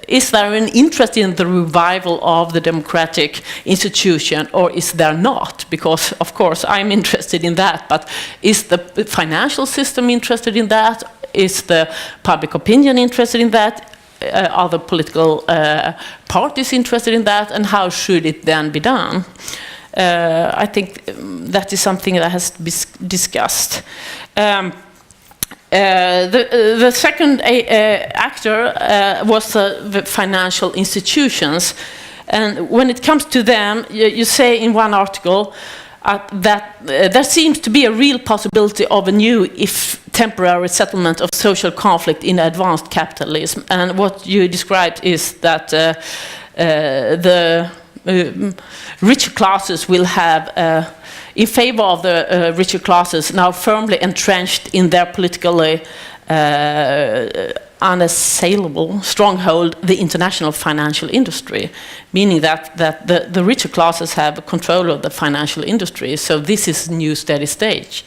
is there an interest in the revival of the democratic institution, or is there not? Because of course I'm interested in that, but is the financial system interested in that? Is the public opinion interested in that? Are the political parties interested in that? And how should it then be done? I think that is something that has to be discussed. The second actor was the financial institutions. And when it comes to them, you say in one article that there seems to be a real possibility of a new, if temporary, settlement of social conflict in advanced capitalism. And what you described is that the richer classes will have, in favor of the richer classes, now firmly entrenched in their politically unassailable stronghold, the international financial industry, meaning that the richer classes have control of the financial industry. So this is new steady state.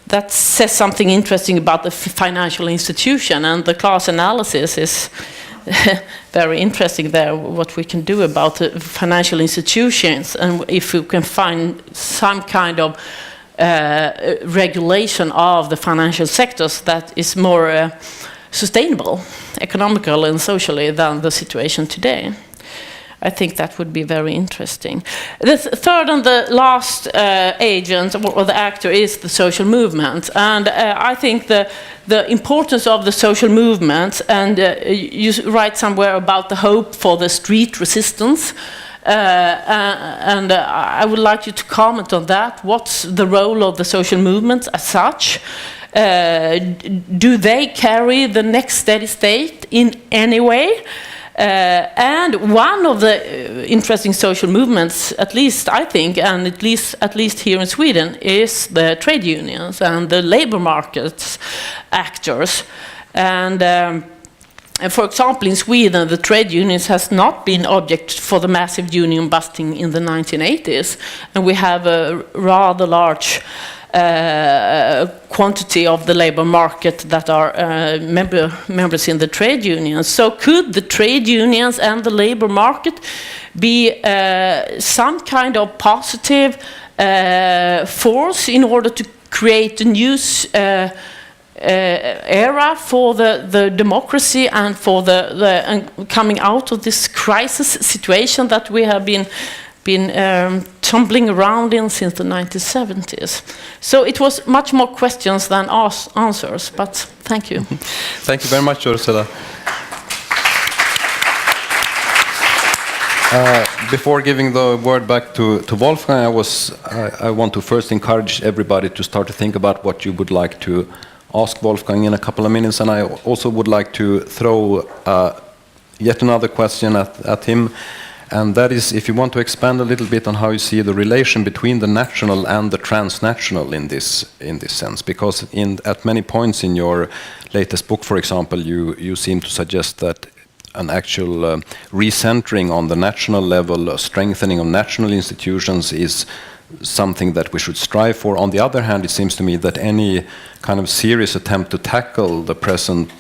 That says something interesting about the financial institution, and the class analysis is very interesting there, what we can do about the financial institutions, and if we can find some kind of regulation of the financial sectors that is more sustainable, economically and socially, than the situation today. I think that would be very interesting. The third and the last agent, or the actor, is the social movement. And I think the importance of the social movement, and you write somewhere about the hope for the street resistance, and I would like you to comment on that. What's the role of the social movements as such? Do they carry the next steady state in any way? And one of the interesting social movements, at least I think, and at least here in Sweden, is the trade unions and the labor markets actors. And for example, in Sweden, the trade unions has not been object for the massive union busting in the 1980s, and we have a rather large quantity of the labor market that are members in the trade unions. So could the trade unions and the labor market be some kind of positive force in order to create a new era for the democracy and for the coming out of this crisis situation that we have been tumbling around in since the 1970s. So it was much more questions than answers, but thank you. Thank you very much, Ursula. Before giving the word back to Wolfgang, I want to first encourage everybody to start to think about what you would like to ask Wolfgang in a couple of minutes, and I also would like to throw yet another question at him. And that is, if you want to expand a little bit on how you see the relation between the national and the transnational in this sense, because at many points in your latest book, for example, you seem to suggest that an actual recentering on the national level, a strengthening of national institutions, is something that we should strive for. On the other hand, it seems to me that any kind of serious attempt to tackle the present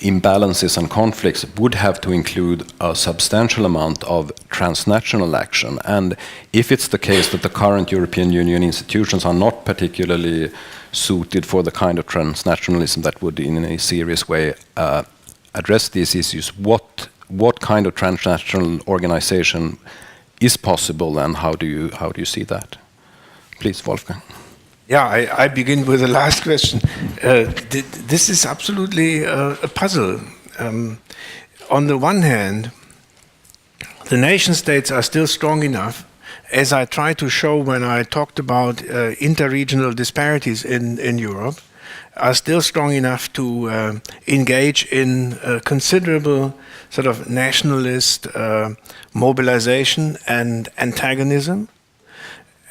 imbalances and conflicts would have to include a substantial amount of transnational action. And if it's the case that the current European Union institutions are not particularly suited for the kind of transnationalism that would in a serious way address these issues, what what kind of transnational organization is possible, and how do you see that? Please, Wolfgang. Yeah, I begin with the last question. This is absolutely a puzzle. On the one hand, the nation states are still strong enough, as I tried to show when I talked about interregional disparities in Europe, are still strong enough to engage in considerable sort of nationalist mobilization and antagonism.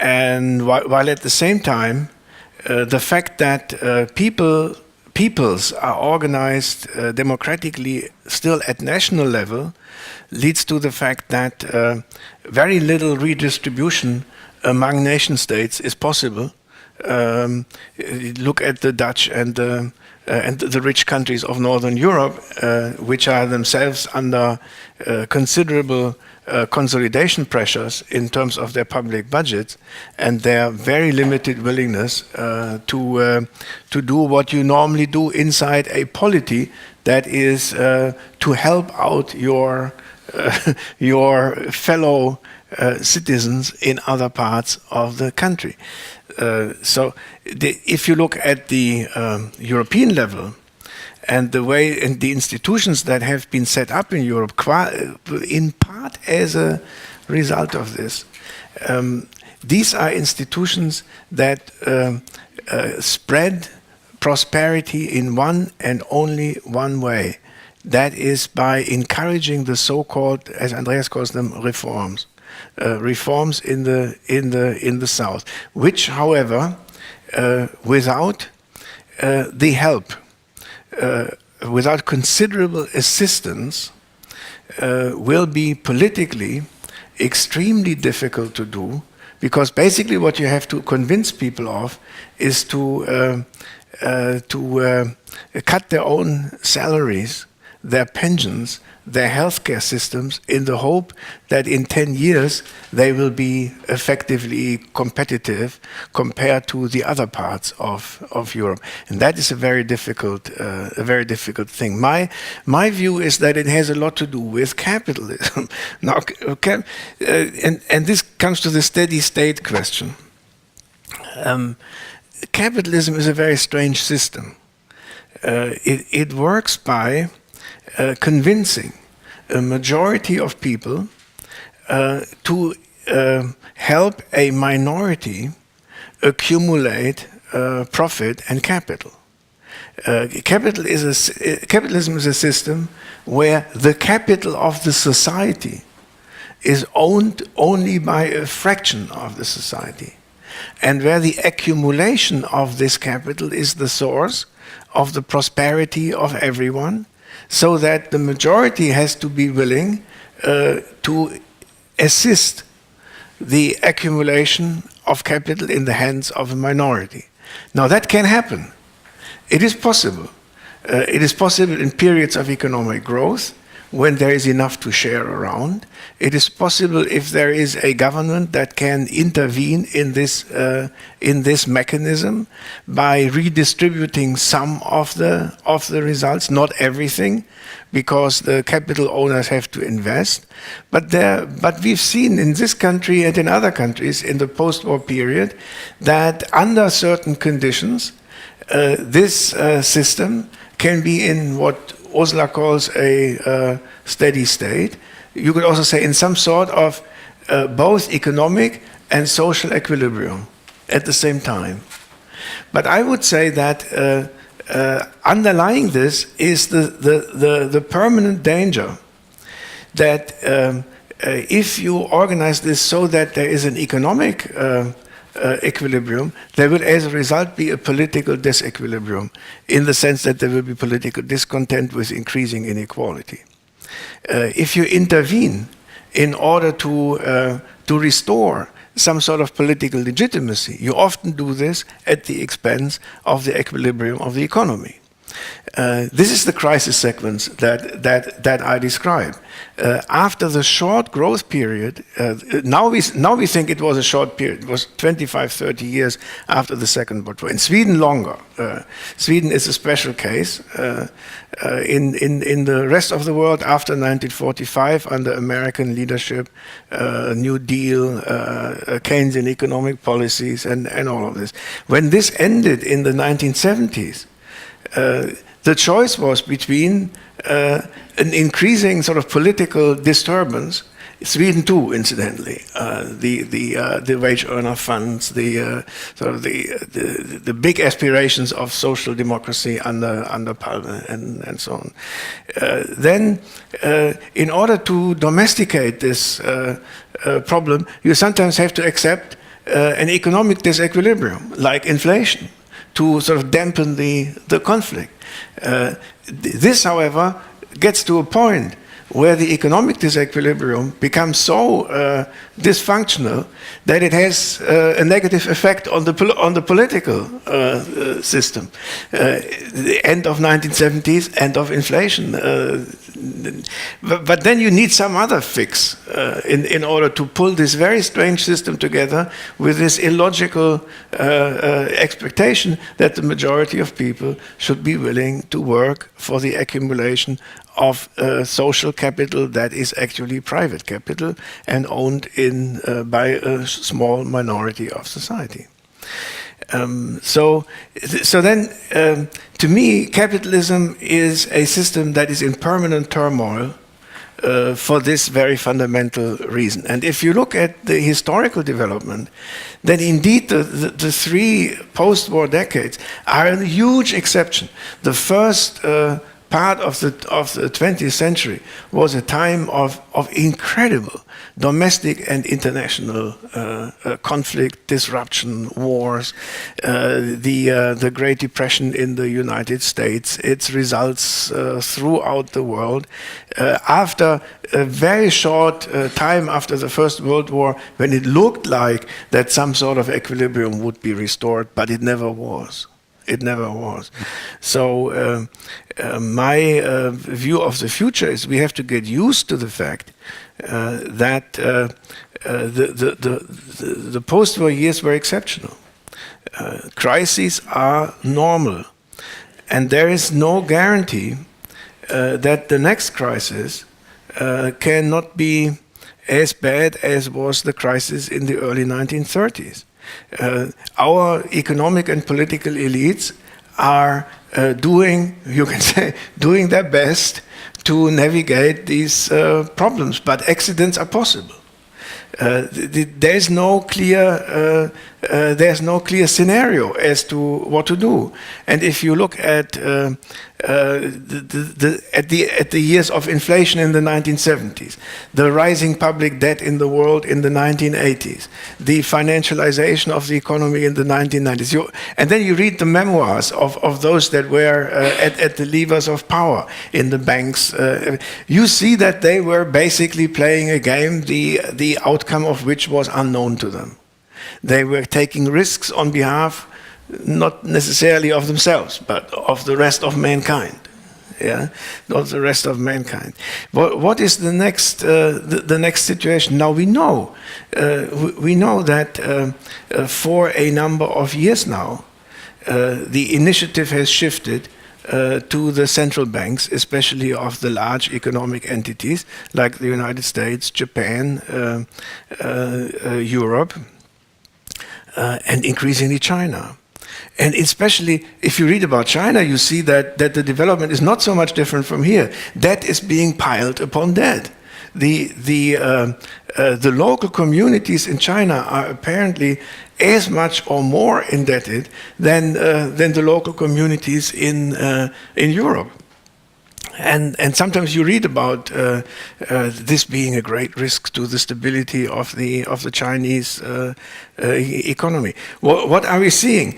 And while at the same time, the fact that peoples are organized democratically still at national level leads to the fact that very little redistribution among nation states is possible. Look at the Dutch and the rich countries of Northern Europe, which are themselves under considerable consolidation pressures in terms of their public budgets and their very limited willingness to do what you normally do inside a polity, that is to help out your fellow citizens in other parts of the country. So if you look at the European level, and the way and the institutions that have been set up in Europe, in part as a result of this, these are institutions that spread prosperity in one and only one way. That is by encouraging the so-called, as Andreas calls them, reforms. Reforms in the South, which, however, without the help, without considerable assistance, will be politically extremely difficult to do, because basically what you have to convince people of is to cut their own salaries, their pensions, their healthcare systems, in the hope that in 10 years they will be effectively competitive compared to the other parts of Europe. And that is a very difficult thing. My view is that it has a lot to do with capitalism. Now, and this comes to the steady state question. Capitalism is a very strange system. It works by convincing a majority of people to help a minority accumulate profit and capital. Capitalism is a system where the capital of the society is owned only by a fraction of the society, and where the accumulation of this capital is the source of the prosperity of everyone, so that the majority has to be willing to assist the accumulation of capital in the hands of a minority. Now that can happen. It is possible. It is possible in periods of economic growth, when there is enough to share around. It is possible if there is a government that can intervene in this mechanism by redistributing some of the results, not everything, because the capital owners have to invest. But we've seen in this country and in other countries in the post-war period that under certain conditions, this system can be in what Ursula calls a steady state. You could also say in some sort of both economic and social equilibrium at the same time. But I would say that underlying this is the permanent danger that if you organize this so that there is an economic equilibrium, there will as a result be a political disequilibrium, in the sense that there will be political discontent with increasing inequality. If you intervene in order to restore some sort of political legitimacy, you often do this at the expense of the equilibrium of the economy. This is the crisis sequence that I describe. After the short growth period, now we think it was a short period. It was 25, 30 years after the Second World War. In Sweden, longer. Sweden is a special case. In the rest of the world, after 1945, under American leadership, New Deal, Keynesian economic policies, and all of this. When this ended in the 1970s, the choice was between an increasing sort of political disturbance, Sweden too, incidentally, the wage earner funds, the big aspirations of social democracy under Palme and so on. Then, in order to domesticate this problem, you sometimes have to accept an economic disequilibrium, like inflation, to sort of dampen the conflict. This, however, gets to a point where the economic disequilibrium becomes so dysfunctional that it has a negative effect on the political system. The end of 1970s, end of inflation. But then you need some other fix in order to pull this very strange system together with this illogical expectation that the majority of people should be willing to work for the accumulation of social capital that is actually private capital and owned by a small minority of society. So then, to me, capitalism is a system that is in permanent turmoil for this very fundamental reason. And if you look at the historical development, then indeed the three post-war decades are a huge exception. The first part of the 20th century was a time of incredible domestic and international conflict, disruption, wars, the Great Depression in the United States, its results throughout the world. After a very short time after the First World War, when it looked like that some sort of equilibrium would be restored, but it never was. It never was. So my view of the future is we have to get used to the fact that the post-war years were exceptional. Crises are normal. And there is no guarantee that the next crisis cannot be as bad as was the crisis in the early 1930s. Our economic and political elites are doing their best to navigate these problems, but accidents are possible. There's no clear scenario as to what to do. And if you look at the years of inflation in the 1970s, the rising public debt in the world in the 1980s, the financialization of the economy in the 1990s, and then you read the memoirs of those that were at the levers of power in the banks, you see that they were basically playing a game, the outcome of which was unknown to them. They were taking risks on behalf, not necessarily of themselves, but of the rest of mankind. Yeah, of the rest of mankind. What is the next situation? Now we know that for a number of years now, the initiative has shifted to the central banks, especially of the large economic entities like the United States, Japan, Europe, and increasingly China. And especially if you read about China, you see that the development is not so much different from here. Debt is being piled upon debt. The local communities in China are apparently as much or more indebted than the local communities in Europe. And sometimes you read about this being a great risk to the stability of the Chinese economy. What are we seeing?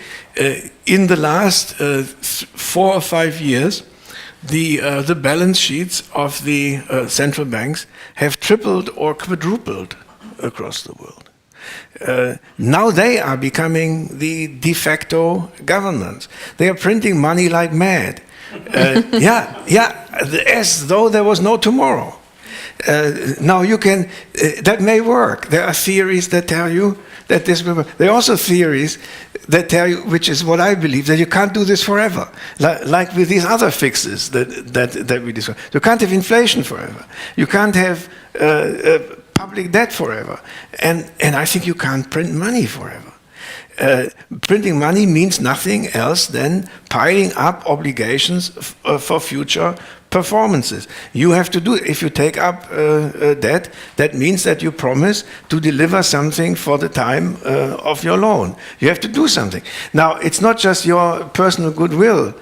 In the last 4 or 5 years, the balance sheets of the central banks have tripled or quadrupled across the world. Now they are becoming the de facto governments. They are printing money like mad. As though there was no tomorrow. Now you can, that may work. There are theories that tell you that this will work. There are also theories that tell you, which is what I believe, that you can't do this forever. Like with these other fixes that we discussed. You can't have inflation forever. You can't have public debt forever. And I think you can't print money forever. Printing money means nothing else than piling up obligations for future performances. You have to do it. If you take up debt, that means that you promise to deliver something for the time of your loan. You have to do something. Now, it's not just your personal goodwill.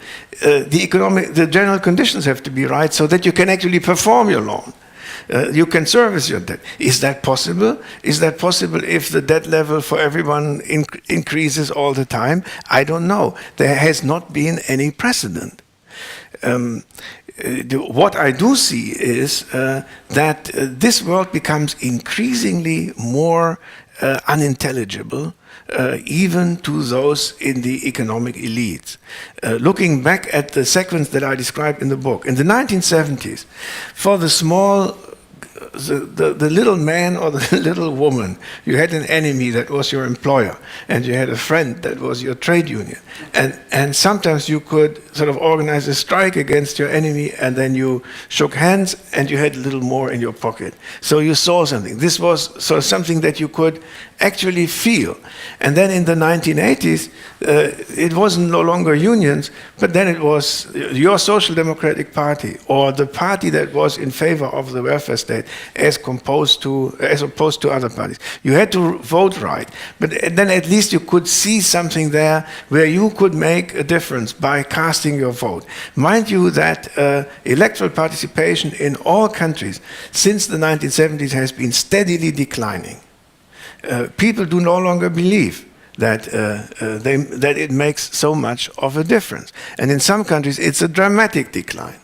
The general conditions have to be right so that you can actually perform your loan. You can service your debt. Is that possible? Is that possible if the debt level for everyone increases all the time? I don't know. There has not been any precedent. What I do see is that this world becomes increasingly more unintelligible, even to those in the economic elites. Looking back at the sequence that I described in the book, in the 1970s, for the small the little man or the little woman, you had an enemy that was your employer, and you had a friend that was your trade union. And sometimes you could sort of organize a strike against your enemy, and then you shook hands, and you had a little more in your pocket. So you saw something. This was sort of something that you could actually feel. And then in the 1980s, it wasn't no longer unions, but then it was your Social Democratic Party, or the party that was in favor of the welfare state, as opposed to other parties. You had to vote right, but then at least you could see something there where you could make a difference by casting your vote. Mind you that electoral participation in all countries since the 1970s has been steadily declining. People do no longer believe that it makes so much of a difference. And in some countries, it's a dramatic decline.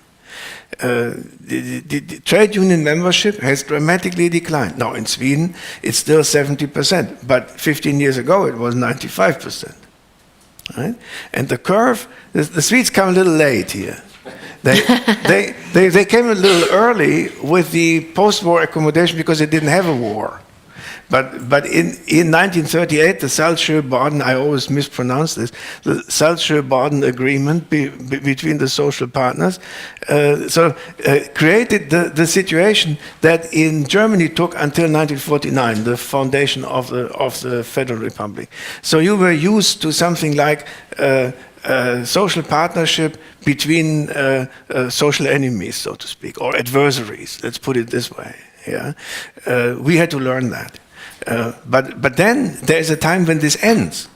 The trade union membership has dramatically declined. Now, in Sweden, it's still 70%, but 15 years ago, it was 95%. Right? And the curve, the Swedes come a little late here. They came a little early with the post-war accommodation because they didn't have a war. But in 1938, the Saltsjö-Baden, I always mispronounce this, the Saltsjö-Baden agreement between the social partners created the situation that in Germany took until 1949, the foundation of the Federal Republic. So you were used to something like social partnership between social enemies, so to speak, or adversaries, let's put it this way. Yeah, we had to learn that. But then there's a time when this ends,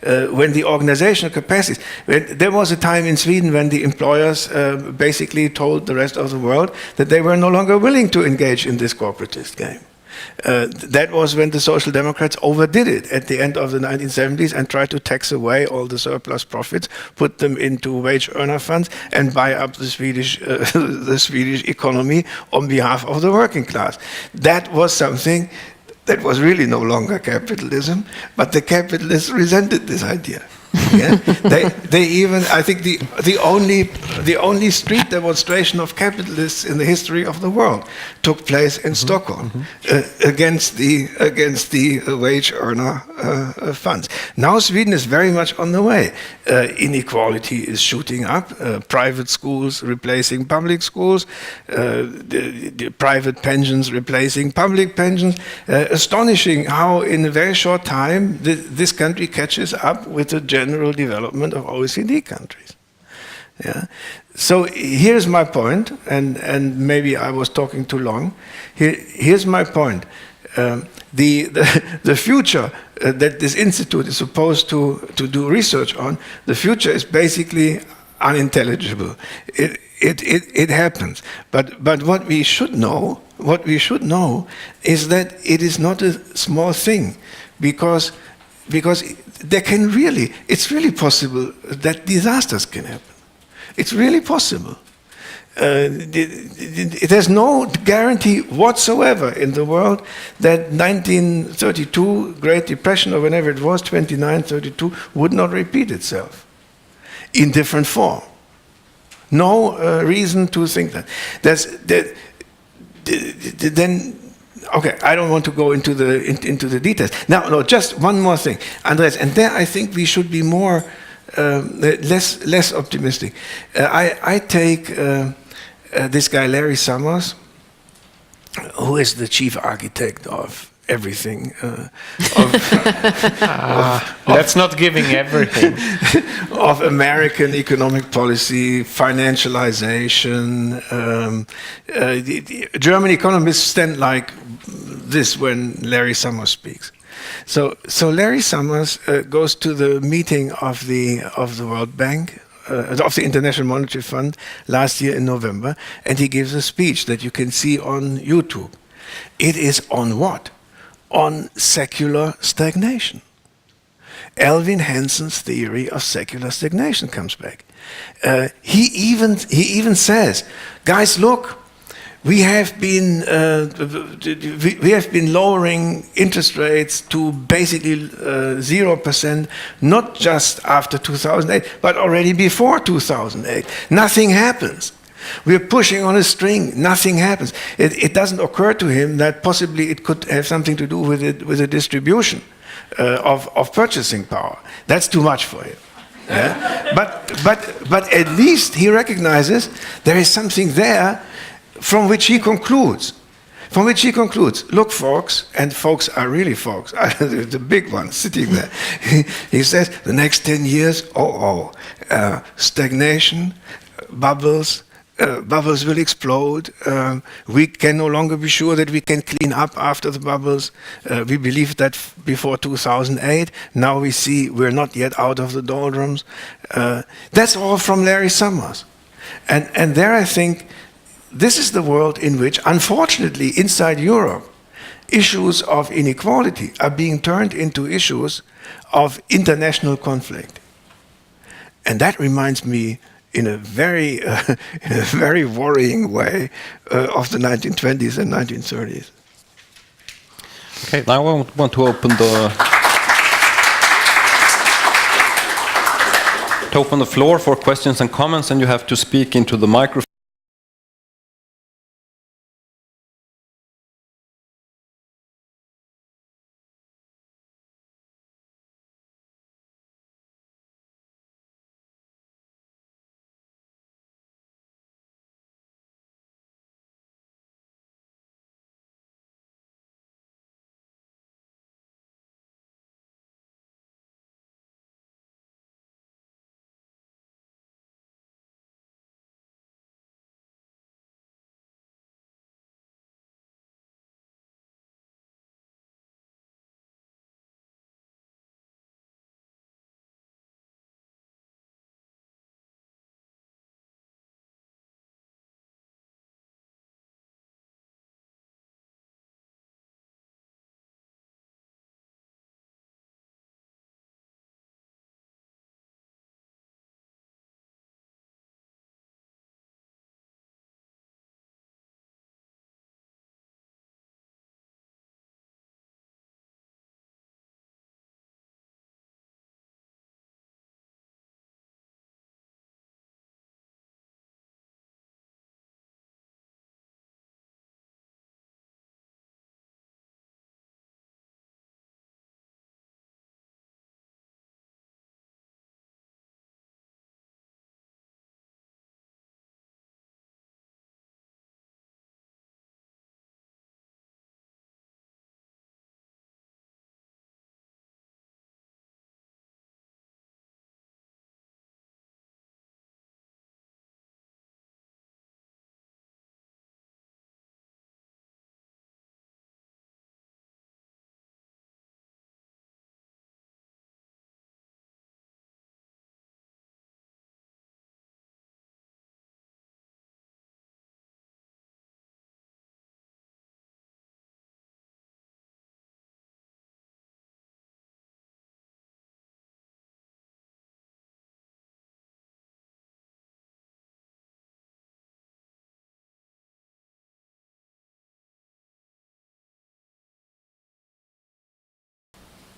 when the organizational capacities. There was a time in Sweden when the employers basically told the rest of the world that they were no longer willing to engage in this corporatist game. That was when the Social Democrats overdid it at the end of the 1970s and tried to tax away all the surplus profits, put them into wage earner funds, and buy up the Swedish economy on behalf of the working class. That was something that was really no longer capitalism, but the capitalists resented this idea. Yeah? they even, I think the only street demonstration of capitalists in the history of the world took place in Stockholm against the wage earner funds. Now Sweden is very much on the way. Inequality is shooting up. Private schools replacing public schools, the private pensions replacing public pensions. Astonishing how in a very short time this country catches up with the general development of OECD countries. Yeah. So here's my point, and maybe I was talking too long. Here's my point. The future that this institute is supposed to do research on, the future is basically unintelligible. It happens. But what we should know is that it is not a small thing, because it's really possible that disasters can happen. It's really possible. There's no guarantee whatsoever in the world that 1932, Great Depression, or whenever it was, 29, 32, would not repeat itself in different form. no reason to think that. Then, okay, I don't want to go into the details. Now, no, just one more thing, Andreas, and there I think we should be more less optimistic. I take this guy Larry Summers, who is the chief architect of everything. That's not giving everything. Of American economic policy, financialization. The German economists stand like this when Larry Summers speaks. So Larry Summers goes to the meeting of the World Bank, of the International Monetary Fund last year in November, and he gives a speech that you can see on YouTube. It is on what? On secular stagnation. Alvin Hansen's theory of secular stagnation comes back. He even says, guys, look, we have been lowering interest rates to basically 0%, not just after 2008, but already before 2008. Nothing happens. We're pushing on a string, nothing happens. It doesn't occur to him that possibly it could have something to do with the distribution of purchasing power. That's too much for him. Yeah? But at least he recognizes there is something there from which he concludes. Look, folks, and folks are really folks, the big ones sitting there. He says, the next 10 years, stagnation, bubbles will explode. We can no longer be sure that we can clean up after the bubbles. We believed that before 2008. Now we see we're not yet out of the doldrums. That's all from Larry Summers. And there I think this is the world in which, unfortunately, inside Europe, issues of inequality are being turned into issues of international conflict. And that reminds me in a very worrying way of the 1920s and 1930s. Okay, now I want to open the floor for questions and comments, and you have to speak into the microphone.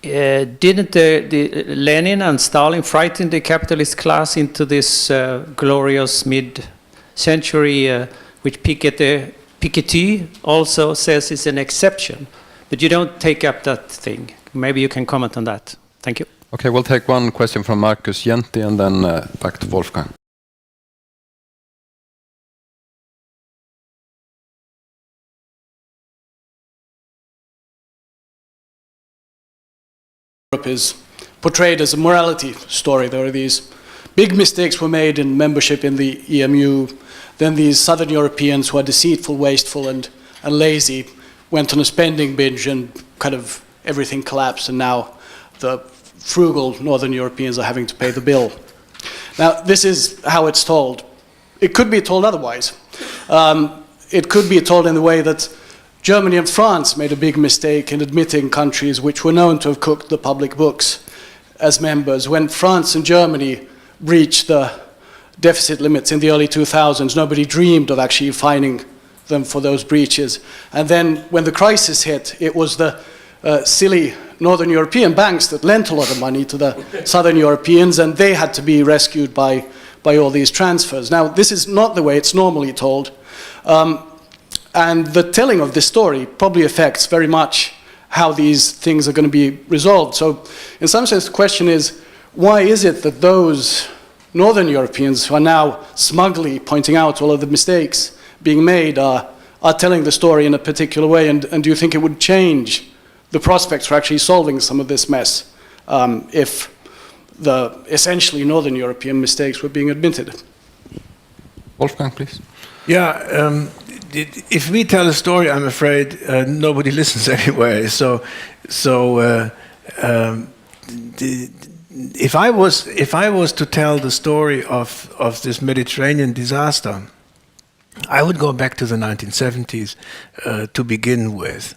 didn't the Lenin and Stalin frighten the capitalist class into this glorious mid-century, which Piketty also says is an exception? But you don't take up that thing. Maybe you can comment on that. Thank you. Okay, we'll take one question from Marcus Jenti and then back to Wolfgang. Europe is portrayed as a morality story. There are these big mistakes were made in membership in the EMU. Then these southern Europeans who are deceitful, wasteful, and lazy went on a spending binge and kind of everything collapsed, and now the frugal northern Europeans are having to pay the bill. Now, this is how it's told. It could be told otherwise. It could be told in the way that Germany and France made a big mistake in admitting countries which were known to have cooked the public books as members. When France and Germany breached the deficit limits in the early 2000s, nobody dreamed of actually fining them for those breaches. And then when the crisis hit, it was the silly Northern European banks that lent a lot of money to the Southern Europeans, and they had to be rescued by all these transfers. Now, this is not the way it's normally told. And the telling of this story probably affects very much how these things are going to be resolved. So, in some sense, the question is, why is it that those Northern Europeans who are now smugly pointing out all of the mistakes being made are telling the story in a particular way? And do you think it would change the prospects for actually solving some of this mess if the essentially Northern European mistakes were being admitted? Wolfgang, please. Yeah, if we tell a story, I'm afraid nobody listens anyway. If I was to tell the story of this Mediterranean disaster, I would go back to the 1970s to begin with.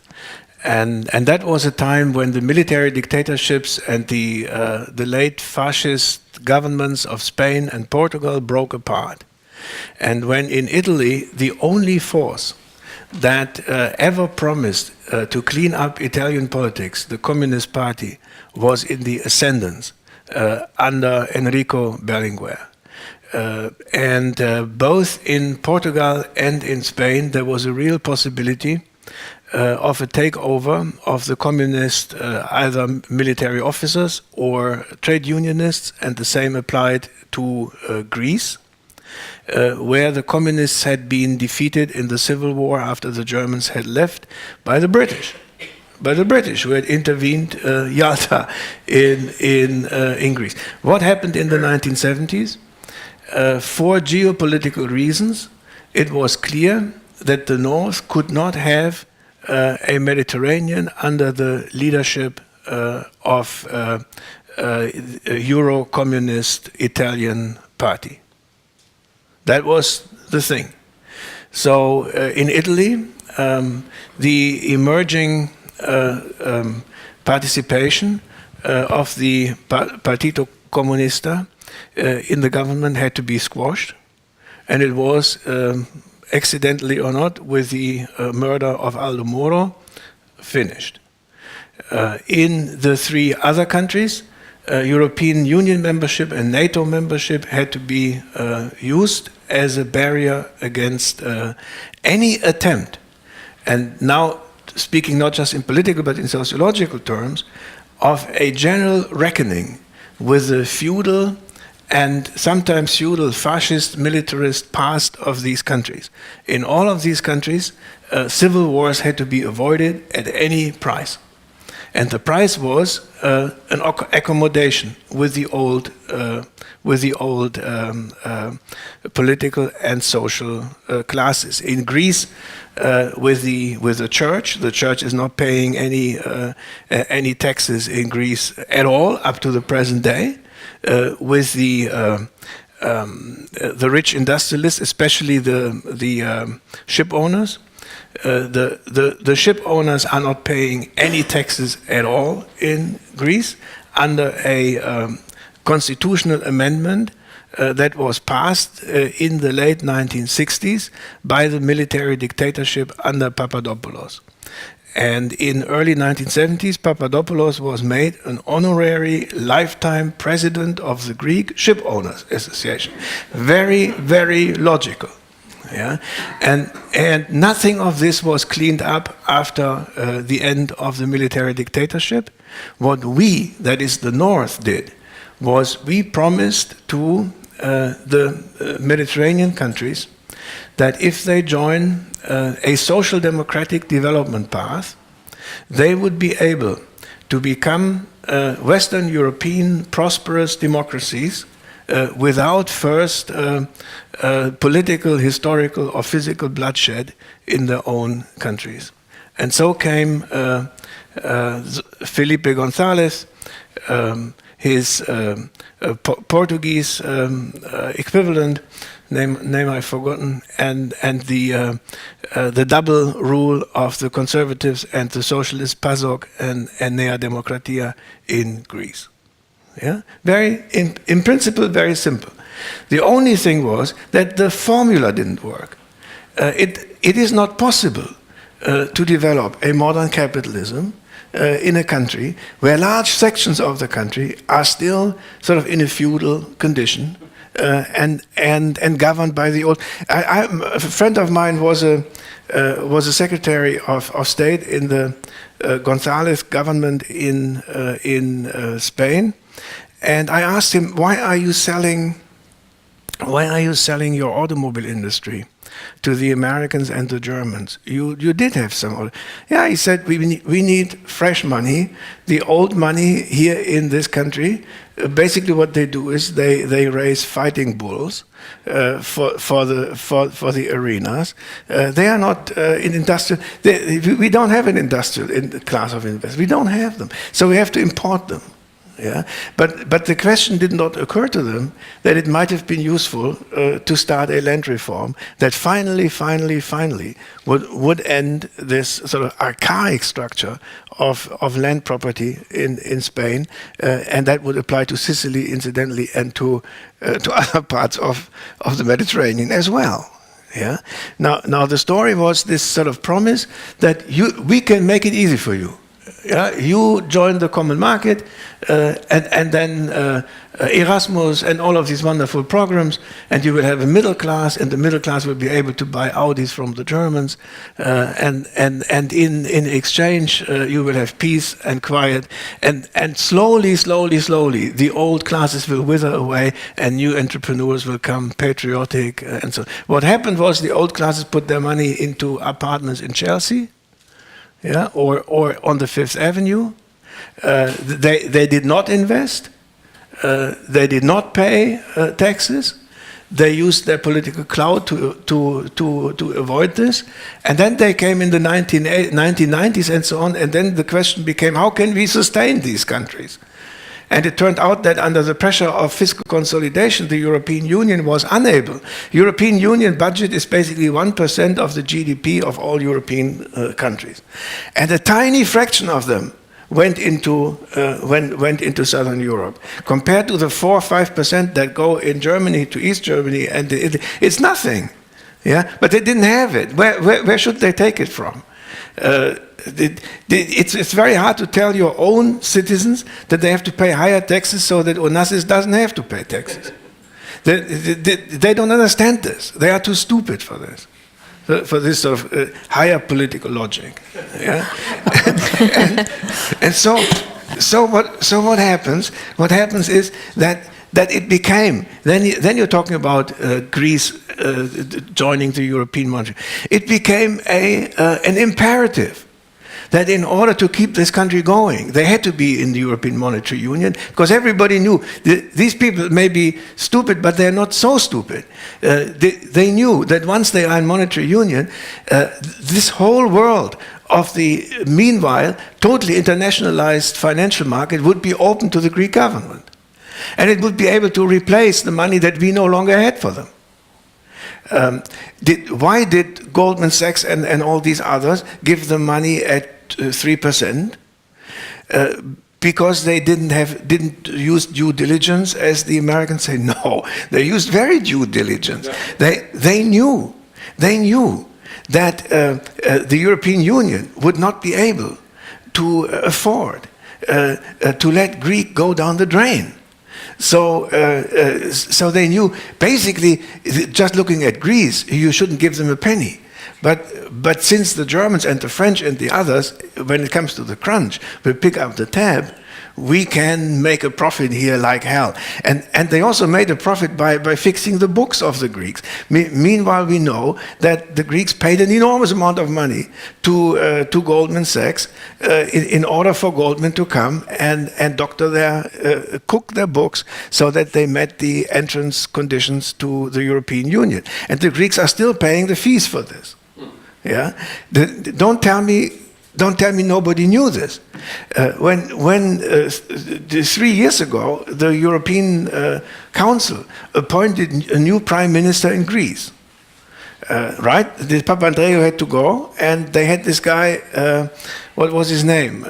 And that was a time when the military dictatorships and the late fascist governments of Spain and Portugal broke apart. And when in Italy, the only force that ever promised to clean up Italian politics, the Communist Party, was in the ascendance under Enrico Berlinguer. And both in Portugal and in Spain, there was a real possibility of a takeover of the communist either military officers or trade unionists, and the same applied to Greece, where the communists had been defeated in the civil war after the Germans had left by the British. Who had intervened Yalta in Greece. What happened in the 1970s? For geopolitical reasons, it was clear that the North could not have a Mediterranean under the leadership of a Euro-communist Italian party. That was the thing. So in Italy, the emerging participation of the Partito Comunista in the government had to be squashed, and it was, accidentally or not, with the murder of Aldo Moro, finished. In the three other countries, European Union membership and NATO membership had to be used as a barrier against any attempt, and now speaking not just in political but in sociological terms, of a general reckoning with the feudal and sometimes feudal fascist militarist past of these countries. In all of these countries, civil wars had to be avoided at any price. And the price was an accommodation with the old political and social classes. In Greece, with the church. The church is not paying any taxes in Greece at all up to the present day. With the rich industrialists, especially the ship owners. The ship owners are not paying any taxes at all in Greece under a constitutional amendment that was passed in the late 1960s by the military dictatorship under Papadopoulos. And in early 1970s, Papadopoulos was made an honorary lifetime president of the Greek Ship Owners Association. Very, very logical. Yeah? And nothing of this was cleaned up after the end of the military dictatorship. What we, that is the North, did was we promised to the Mediterranean countries that if they join a social democratic development path, they would be able to become Western European prosperous democracies without first political, historical, or physical bloodshed in their own countries. And so came Felipe González, his Portuguese equivalent, name I've forgotten, and the double rule of the conservatives and the socialists, PASOK and Nea Demokratia in Greece. Yeah, in principle, very simple. The only thing was that the formula didn't work. It is not possible to develop a modern capitalism in a country where large sections of the country are still sort of in a feudal condition and governed by the old. A friend of mine was a secretary of state in the González government in Spain, and I asked him, why are you selling your automobile industry to the Americans and the Germans? You did have some. Yeah, he said, we need fresh money. The old money here in this country, basically what they do is they raise fighting bulls for the arenas. They are not in industrial. We don't have an industrial class of investors. We don't have them, so we have to import them. Yeah, but the question did not occur to them that it might have been useful to start a land reform that finally would end this sort of archaic structure of land property in Spain, and that would apply to Sicily, incidentally, and to other parts of the Mediterranean as well. Yeah. Now the story was this sort of promise that we can make it easy for you. Yeah, you join the common market, and then Erasmus and all of these wonderful programs, and you will have a middle class, and the middle class will be able to buy Audis from the Germans, and in exchange you will have peace and quiet, and slowly, the old classes will wither away, and new entrepreneurs will come, patriotic, and so. What happened was the old classes put their money into apartments in Chelsea. Yeah, or on the Fifth Avenue. They did not invest. They did not pay taxes. They used their political clout to avoid this. And then they came in the 1990s and so on. And then the question became, how can we sustain these countries? And it turned out that under the pressure of fiscal consolidation, the European Union was unable. European Union budget is basically 1% of the GDP of all European countries. And a tiny fraction of them went into Southern Europe. Compared to the 4 or 5% that go in Germany to East Germany, and it's nothing. Yeah? But they didn't have it. Where should they take it from? It's very hard to tell your own citizens that they have to pay higher taxes so that Onassis doesn't have to pay taxes. They don't understand this. They are too stupid for this, for this sort of higher political logic. Yeah? and so what happens? What happens is that it became, then you're talking about Greece joining the European monetary. It became an imperative that in order to keep this country going, they had to be in the European Monetary Union, because everybody knew these people may be stupid, but they're not so stupid. They knew that once they are in monetary union, this whole world of the, meanwhile, totally internationalized financial market would be open to the Greek government. And it would be able to replace the money that we no longer had for them. Why did Goldman Sachs and all these others give them money at 3%? because they didn't use due diligence, as the Americans say? No, they used very due diligence. They knew that the European Union would not be able to afford to let Greece go down the drain. So they knew, basically, just looking at Greece, you shouldn't give them a penny. But since the Germans and the French and the others, when it comes to the crunch, will pick up the tab, we can make a profit here like hell. And they also made a profit by fixing the books of the Greeks. Meanwhile, we know that the Greeks paid an enormous amount of money to Goldman Sachs in order for Goldman to come and cook their books so that they met the entrance conditions to the European Union. And the Greeks are still paying the fees for this. Yeah, don't tell me nobody knew this. When 3 years ago, the European Council appointed a new prime minister in Greece, right? The Papandreou had to go, and they had this guy, what was his name?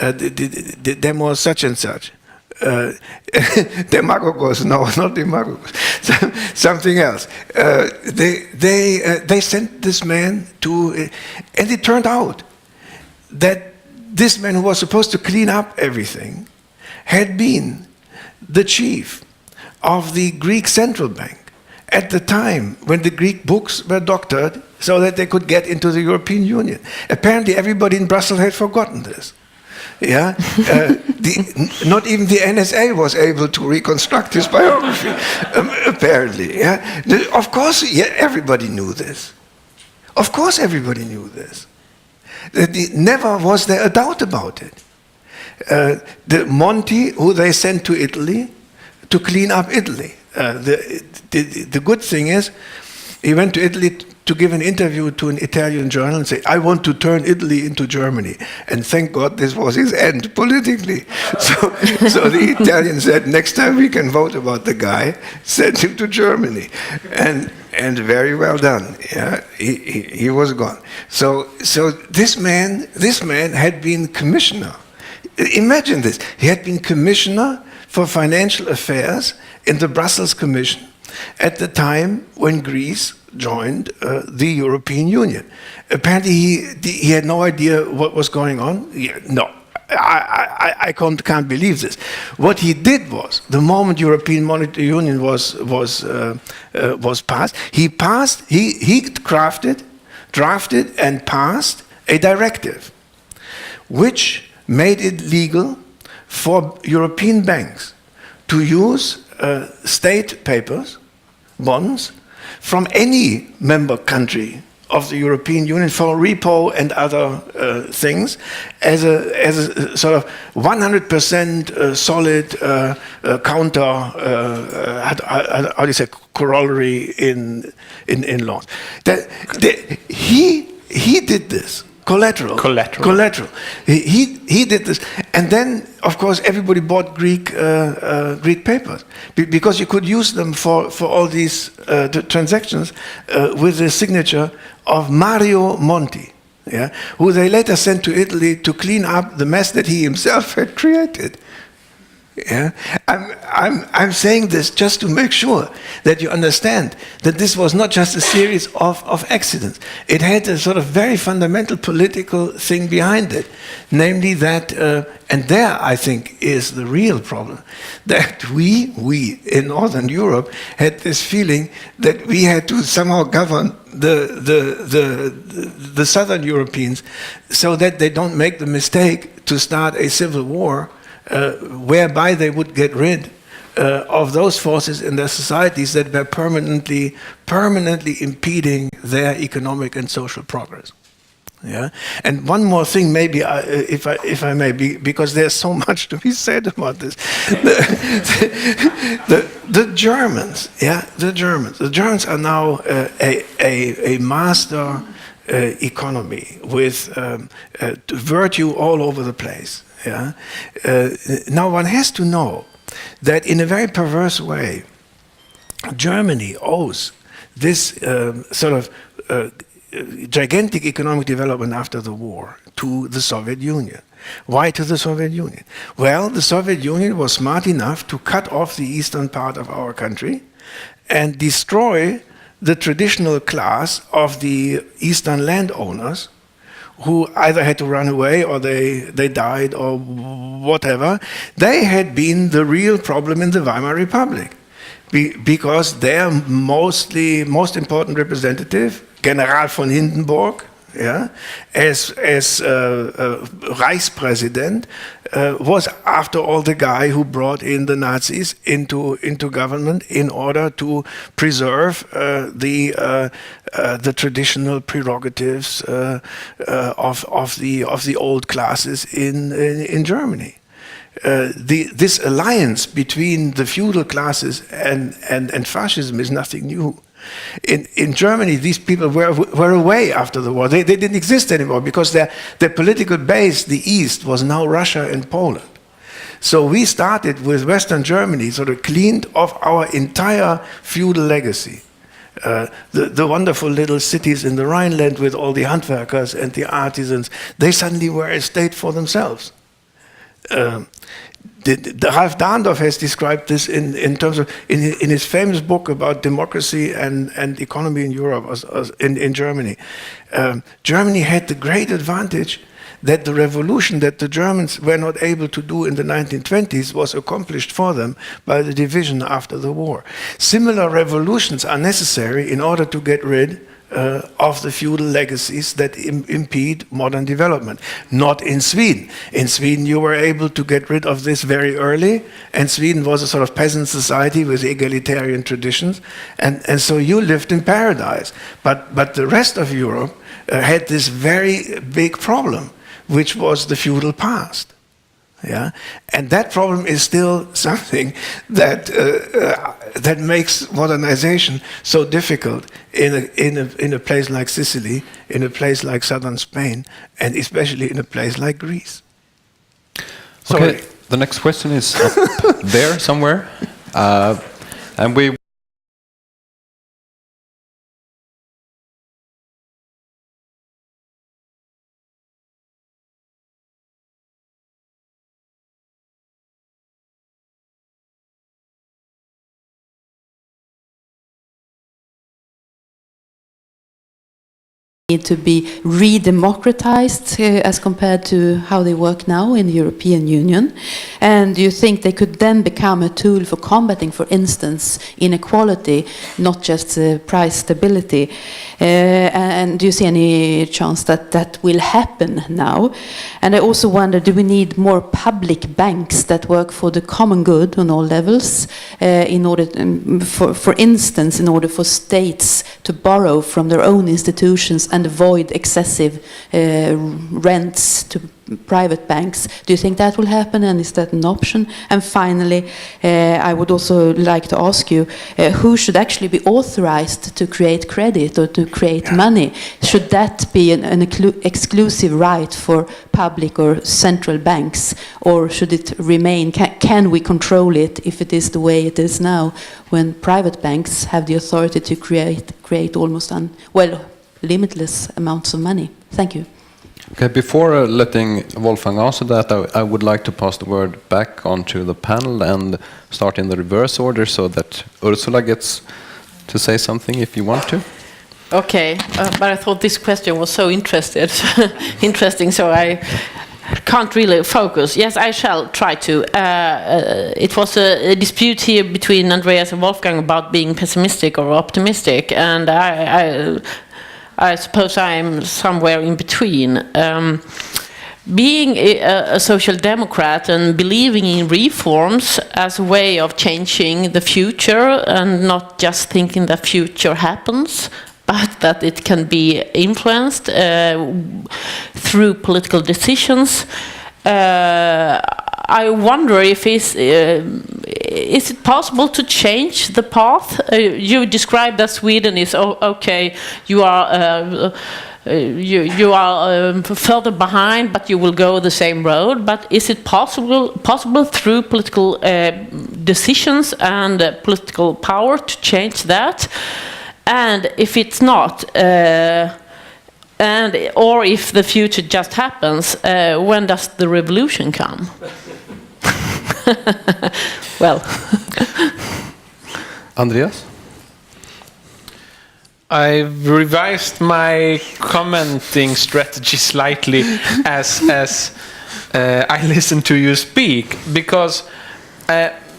Demos such and such. Demagogos, no, not demagogos, something else. They sent this man to, and it turned out that this man, who was supposed to clean up everything, had been the chief of the Greek central bank at the time when the Greek books were doctored so that they could get into the European Union. Apparently everybody in Brussels had forgotten this. Yeah, not even the NSA was able to reconstruct his biography, apparently. Yeah, of course, everybody knew this. Of course, everybody knew this. Never was there a doubt about it. The Monti, who they sent to Italy to clean up Italy. The good thing is, he went to Italy to give an interview to an Italian journal and say, I want to turn Italy into Germany. And thank God this was his end politically. So the Italian said, next time we can vote about the guy, send him to Germany. And very well done. Yeah, he was gone. So this man had been commissioner. Imagine this. He had been commissioner for financial affairs in the Brussels Commission at the time when Greece joined the European Union. Apparently he had no idea what was going on. No, I can't believe this. What he did was, the moment European Monetary Union was passed, he drafted and passed a directive which made it legal for European banks to use state papers, bonds, from any member country of the European Union for repo and other things as a sort of 100% solid counter, how do you say, corollary in loans. He did this. Collateral. He did this, and then, of course, everybody bought Greek papers because you could use them for all these transactions with the signature of Mario Monti, yeah, who they later sent to Italy to clean up the mess that he himself had created. Yeah, I'm saying this just to make sure that you understand that this was not just a series of accidents. It had a sort of very fundamental political thing behind it, namely that, and there I think is the real problem, that we in Northern Europe had this feeling that we had to somehow govern the Southern Europeans so that they don't make the mistake to start a civil war. Whereby they would get rid of those forces in their societies that were permanently impeding their economic and social progress. Yeah, and one more thing, maybe, if I may, because there's so much to be said about this. The Germans, yeah, the Germans are now a master economy with virtue all over the place. Yeah. Now one has to know that in a very perverse way, Germany owes this sort of gigantic economic development after the war to the Soviet Union. Why to the Soviet Union? Well, the Soviet Union was smart enough to cut off the eastern part of our country and destroy the traditional class of the eastern landowners, who either had to run away or they died or whatever. They had been the real problem in the Weimar Republic because their most important representative, General von Hindenburg, yeah, as Reichspräsident, was after all the guy who brought in the Nazis into government in order to preserve the traditional prerogatives of the old classes in Germany. This alliance between the feudal classes and fascism is nothing new. In Germany, these people were away after the war. They didn't exist anymore because their political base, the East, was now Russia and Poland. So we started with Western Germany, sort of cleaned off our entire feudal legacy. The wonderful little cities in the Rhineland with all the Handwerkers and the artisans, they suddenly were a state for themselves. Ralph Dahndorf has described this in terms of in his famous book about democracy and economy in Europe, in Germany. Germany had the great advantage that the revolution that the Germans were not able to do in the 1920s was accomplished for them by the division after the war. Similar revolutions are necessary in order to get rid of the feudal legacies that impede modern development. Not in Sweden. In Sweden you were able to get rid of this very early, and Sweden was a sort of peasant society with egalitarian traditions, and so you lived in paradise. But the rest of Europe had this very big problem, which was the feudal past. Yeah, and that problem is still something that that makes modernization so difficult in a place like Sicily, in a place like southern Spain, and especially in a place like Greece. Okay, the next question is up there somewhere, and we. To be re-democratized as compared to how they work now in the European Union? And do you think they could then become a tool for combating, for instance, inequality, not just price stability? And do you see any chance that that will happen now? And I also wonder, do we need more public banks that work for the common good on all levels, in order, for instance, in order for states to borrow from their own institutions and avoid excessive rents to private banks? Do you think that will happen, and is that an option? And finally, I would also like to ask you, who should actually be authorized to create credit or to create money? Should that be an exclusive right for public or central banks, or should it remain? Can we control it if it is the way it is now, when private banks have the authority to create almost limitless amounts of money? Thank you. Okay, before letting Wolfgang answer that, I would like to pass the word back onto the panel and start in the reverse order so that Ursula gets to say something if you want to. Okay, but I thought this question was so interesting, so I can't really focus. Yes, I shall try to. It was a dispute here between Andreas and Wolfgang about being pessimistic or optimistic, and I suppose I'm somewhere in between. Being a social democrat and believing in reforms as a way of changing the future and not just thinking that future happens, but that it can be influenced through political decisions. I wonder if is it possible to change the path? You described that Sweden is okay. You are further behind, but you will go the same road. But is it possible through political decisions and political power to change that? And if it's not, or if the future just happens, when does the revolution come? Well, Andreas? I've revised my commenting strategy slightly as I listen to you speak, because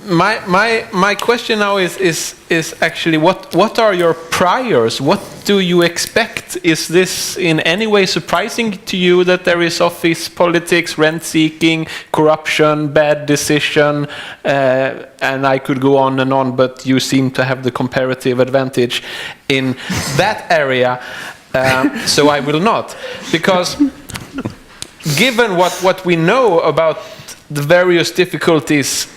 my question now is actually what are your priors? What do you expect? Is this in any way surprising to you that there is office politics, rent seeking, corruption, bad decision, and I could go on and on, but you seem to have the comparative advantage in that area, so I will not, because given what we know about the various difficulties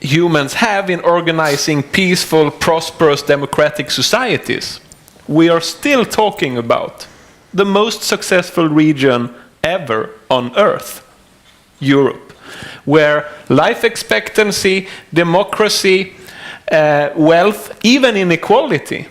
humans have in organizing peaceful, prosperous, democratic societies, we are still talking about the most successful region ever on Earth, Europe, where life expectancy, democracy, wealth, even inequality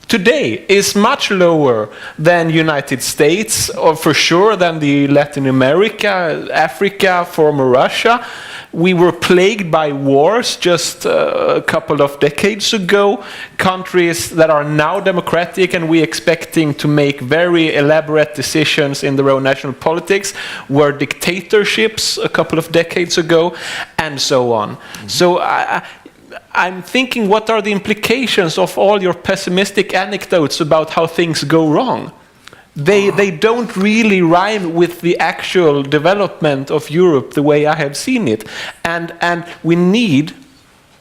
today is much lower than United States, or for sure than the Latin America, Africa, former Russia. We were plagued by wars just a couple of decades ago. Countries that are now democratic and we expecting to make very elaborate decisions in their own national politics were dictatorships a couple of decades ago, and so on. So I'm thinking, what are the implications of all your pessimistic anecdotes about how things go wrong? They don't really rhyme with the actual development of Europe the way I have seen it. And we need,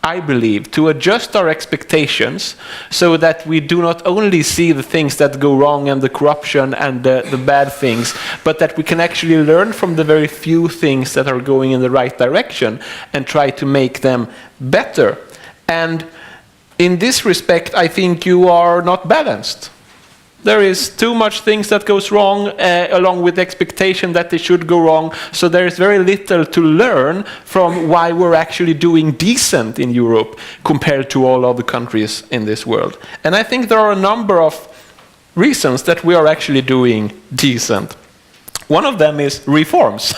I believe, to adjust our expectations so that we do not only see the things that go wrong and the corruption and the bad things, but that we can actually learn from the very few things that are going in the right direction and try to make them better. And in this respect, I think you are not balanced. There is too much things that goes wrong, along with the expectation that they should go wrong. So there is very little to learn from why we're actually doing decent in Europe compared to all other countries in this world. And I think there are a number of reasons that we are actually doing decent. One of them is reforms,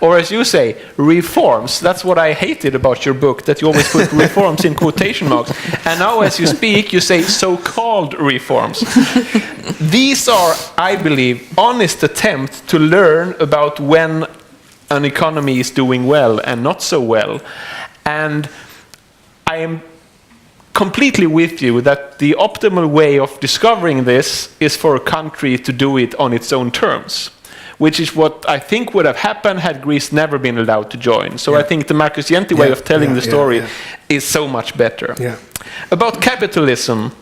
or as you say, reforms. That's what I hated about your book, that you always put reforms in quotation marks. And now as you speak, you say so-called reforms. These are, I believe, honest attempts to learn about when an economy is doing well and not so well. And I am completely with you that the optimal way of discovering this is for a country to do it on its own terms, which is what I think would have happened had Greece never been allowed to join. So I think the Marcus Jenti way of telling the story is so much better. About capitalism,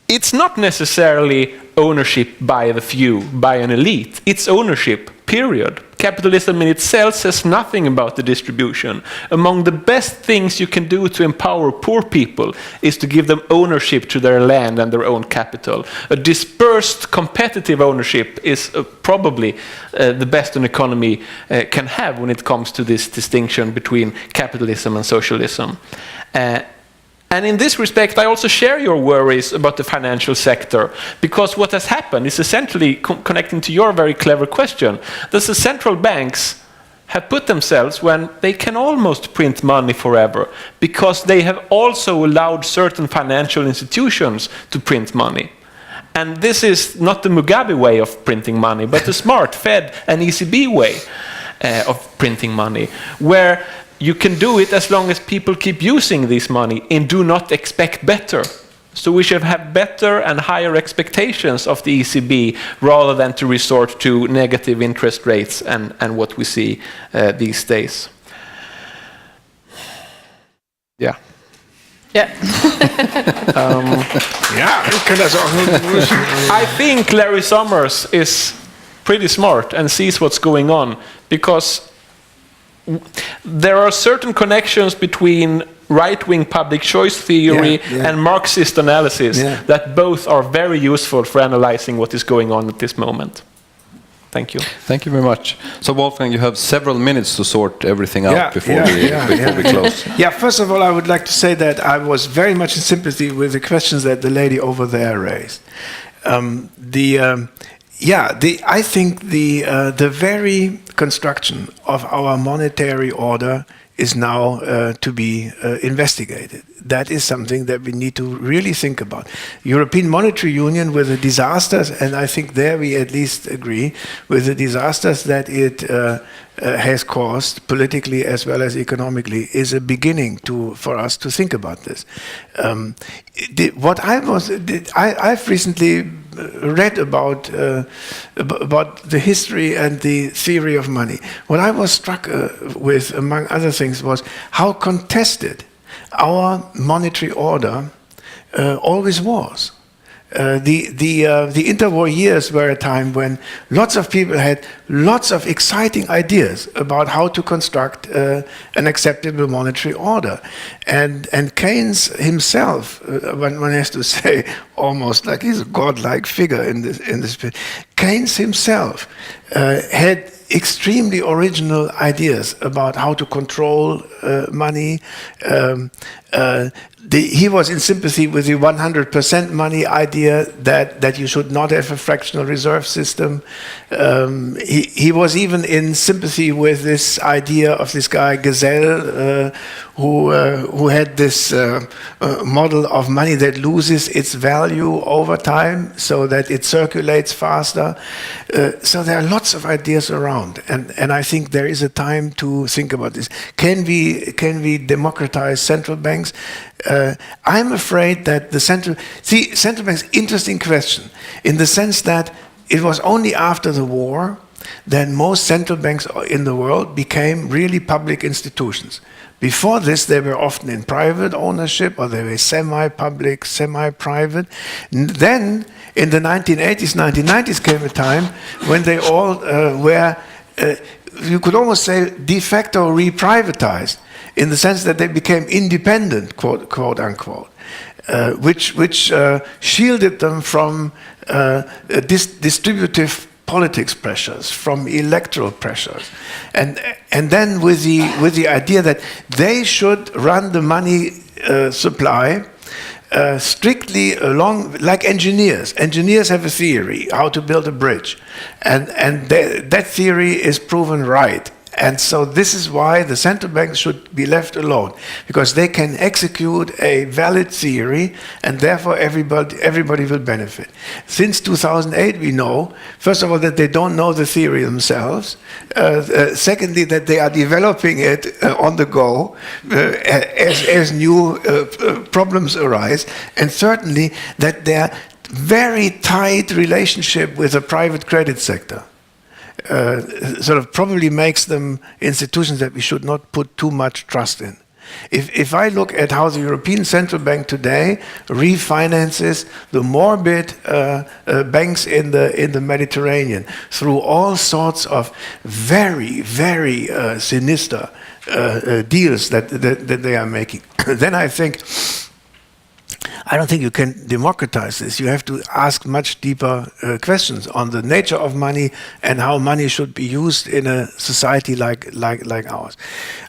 it's not necessarily ownership by the few, by an elite. It's ownership, period. Capitalism in itself says nothing about the distribution. Among the best things you can do to empower poor people is to give them ownership to their land and their own capital. A dispersed competitive ownership is probably the best an economy can have when it comes to this distinction between capitalism and socialism. And in this respect, I also share your worries about the financial sector, because what has happened is essentially connecting to your very clever question. The central banks have put themselves when they can almost print money forever, because they have also allowed certain financial institutions to print money. And this is not the Mugabe way of printing money, but the smart Fed and ECB way of printing money, where you can do it as long as people keep using this money and do not expect better. So we should have better and higher expectations of the ECB rather than to resort to negative interest rates and what we see these days. Yeah. I think Larry Summers is pretty smart and sees what's going on, because there are certain connections between right-wing public choice theory and Marxist analysis that both are very useful for analyzing what is going on at this moment. Thank you. Thank you very much. So Wolfgang, you have several minutes to sort everything out before we close. First of all, I would like to say that I was very much in sympathy with the questions that the lady over there raised. I think the very construction of our monetary order is now to be investigated. That is something that we need to really think about. European Monetary Union, with the disasters, and I think there we at least agree, with the disasters that it has caused politically as well as economically, is a beginning for us to think about this. I've recently read about the history and the theory of money. What I was struck with, among other things, was how contested our monetary order always was. The interwar years were a time when lots of people had lots of exciting ideas about how to construct an acceptable monetary order. And Keynes himself, one has to say, almost like he's a godlike figure in this. Keynes himself had extremely original ideas about how to control money. He was in sympathy with the 100% money idea, that you should not have a fractional reserve system. He was even in sympathy with this idea of this guy Gesell, who had this model of money that loses its value over time, so that it circulates faster. So there are lots of ideas around, and I think there is a time to think about this. Can we democratize central banks? I'm afraid that central banks, interesting question, in the sense that it was only after the war that most central banks in the world became really public institutions. Before this, they were often in private ownership, or they were semi-public, semi-private. Then, in the 1980s, 1990s came a time when they all were, you could almost say, de facto re-privatized, in the sense that they became independent, quote unquote, which shielded them from distributive politics pressures, from electoral pressures, and then with the idea that they should run the money supply strictly along, like engineers. Engineers have a theory how to build a bridge, and that theory is proven right. And so this is why the central banks should be left alone, because they can execute a valid theory, and therefore everybody will benefit. Since 2008, we know, first of all, that they don't know the theory themselves. Secondly, that they are developing it on the go as new problems arise. And thirdly, that their very tight relationship with the private credit sector sort of probably makes them institutions that we should not put too much trust in. If I look at how the European Central Bank today refinances the morbid banks in the Mediterranean through all sorts of very, very sinister deals that they are making, then I don't think you can democratize this. You have to ask much deeper questions on the nature of money and how money should be used in a society like ours.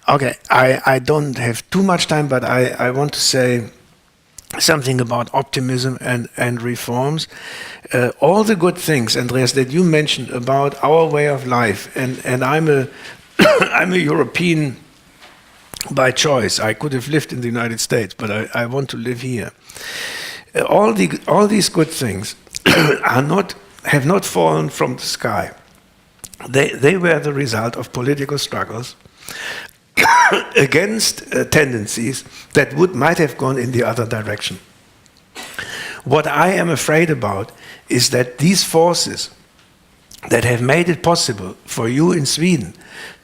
Okay, I don't have too much time, but I want to say something about optimism and reforms. All the good things, Andreas, that you mentioned about our way of life, and I'm a European by choice. I could have lived in the United States, but I want to live here. All these good things have not fallen from the sky. They were the result of political struggles against tendencies that might have gone in the other direction. What I am afraid about is that these forces that have made it possible for you in Sweden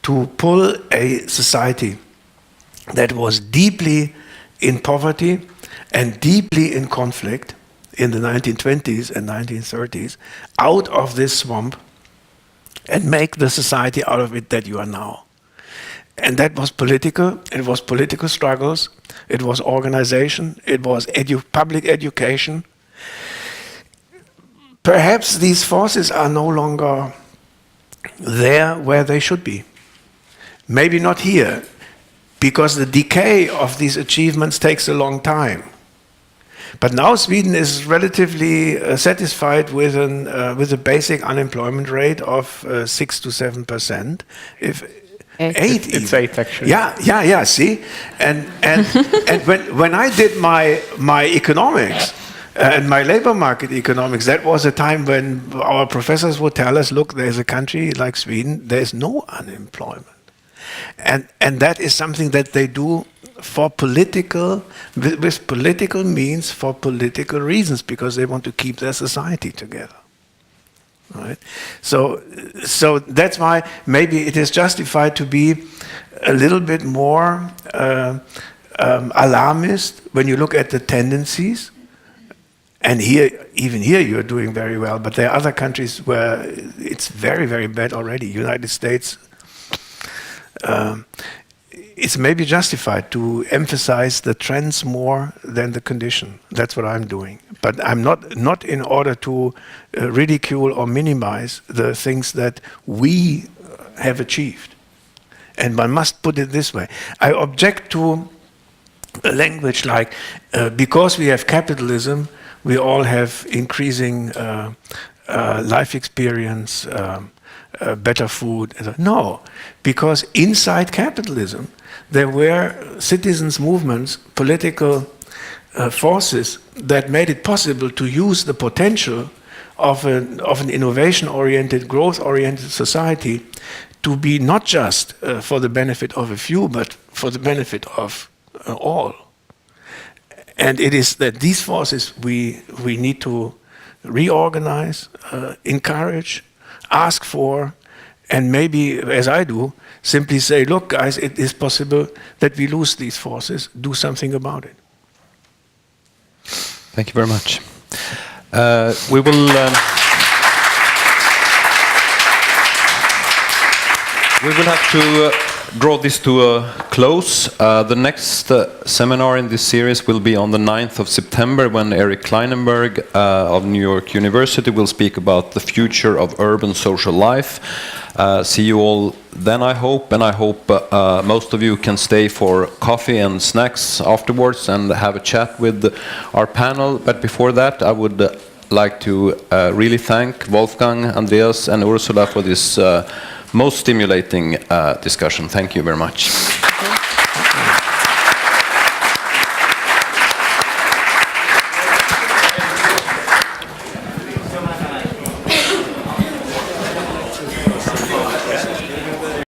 to pull a society that was deeply in poverty and deeply in conflict in the 1920s and 1930s out of this swamp and make the society out of it that you are now. And that was political, it was political struggles, it was organization, it was public education. Perhaps these forces are no longer there where they should be. Maybe not here, because the decay of these achievements takes a long time. But now Sweden is relatively satisfied with a basic unemployment rate of 6 to 7%. If 8 It's 8 actually. Yeah. See, and when I did my economics and my labor market economics, that was a time when our professors would tell us, look, there's a country like Sweden, there's no unemployment, and that is something that they do for political, with political means, for political reasons, because they want to keep their society together. Right? So that's why maybe it is justified to be a little bit more alarmist when you look at the tendencies. And even here you're doing very well, but there are other countries where it's very, very bad already. United States, it's maybe justified to emphasize the trends more than the condition. That's what I'm doing. But I'm not in order to ridicule or minimize the things that we have achieved. And one must put it this way. I object to a language like, because we have capitalism, we all have increasing life experience, better food. No, because inside capitalism, there were citizens' movements, political forces that made it possible to use the potential of an innovation-oriented, growth-oriented society to be not just for the benefit of a few, but for the benefit of all. And it is that these forces we need to reorganize, encourage, ask for, and maybe, as I do, simply say, look, guys, it is possible that we lose these forces. Do something about it. Thank you very much. We will have to draw this to a close. The next seminar in this series will be on the 9th of September, when Eric Kleinenberg of New York University will speak about the future of urban social life. See you all then, I hope, and I hope most of you can stay for coffee and snacks afterwards and have a chat with our panel. But before that, I would like to really thank Wolfgang, Andreas, and Ursula for this most stimulating discussion. Thank you very much.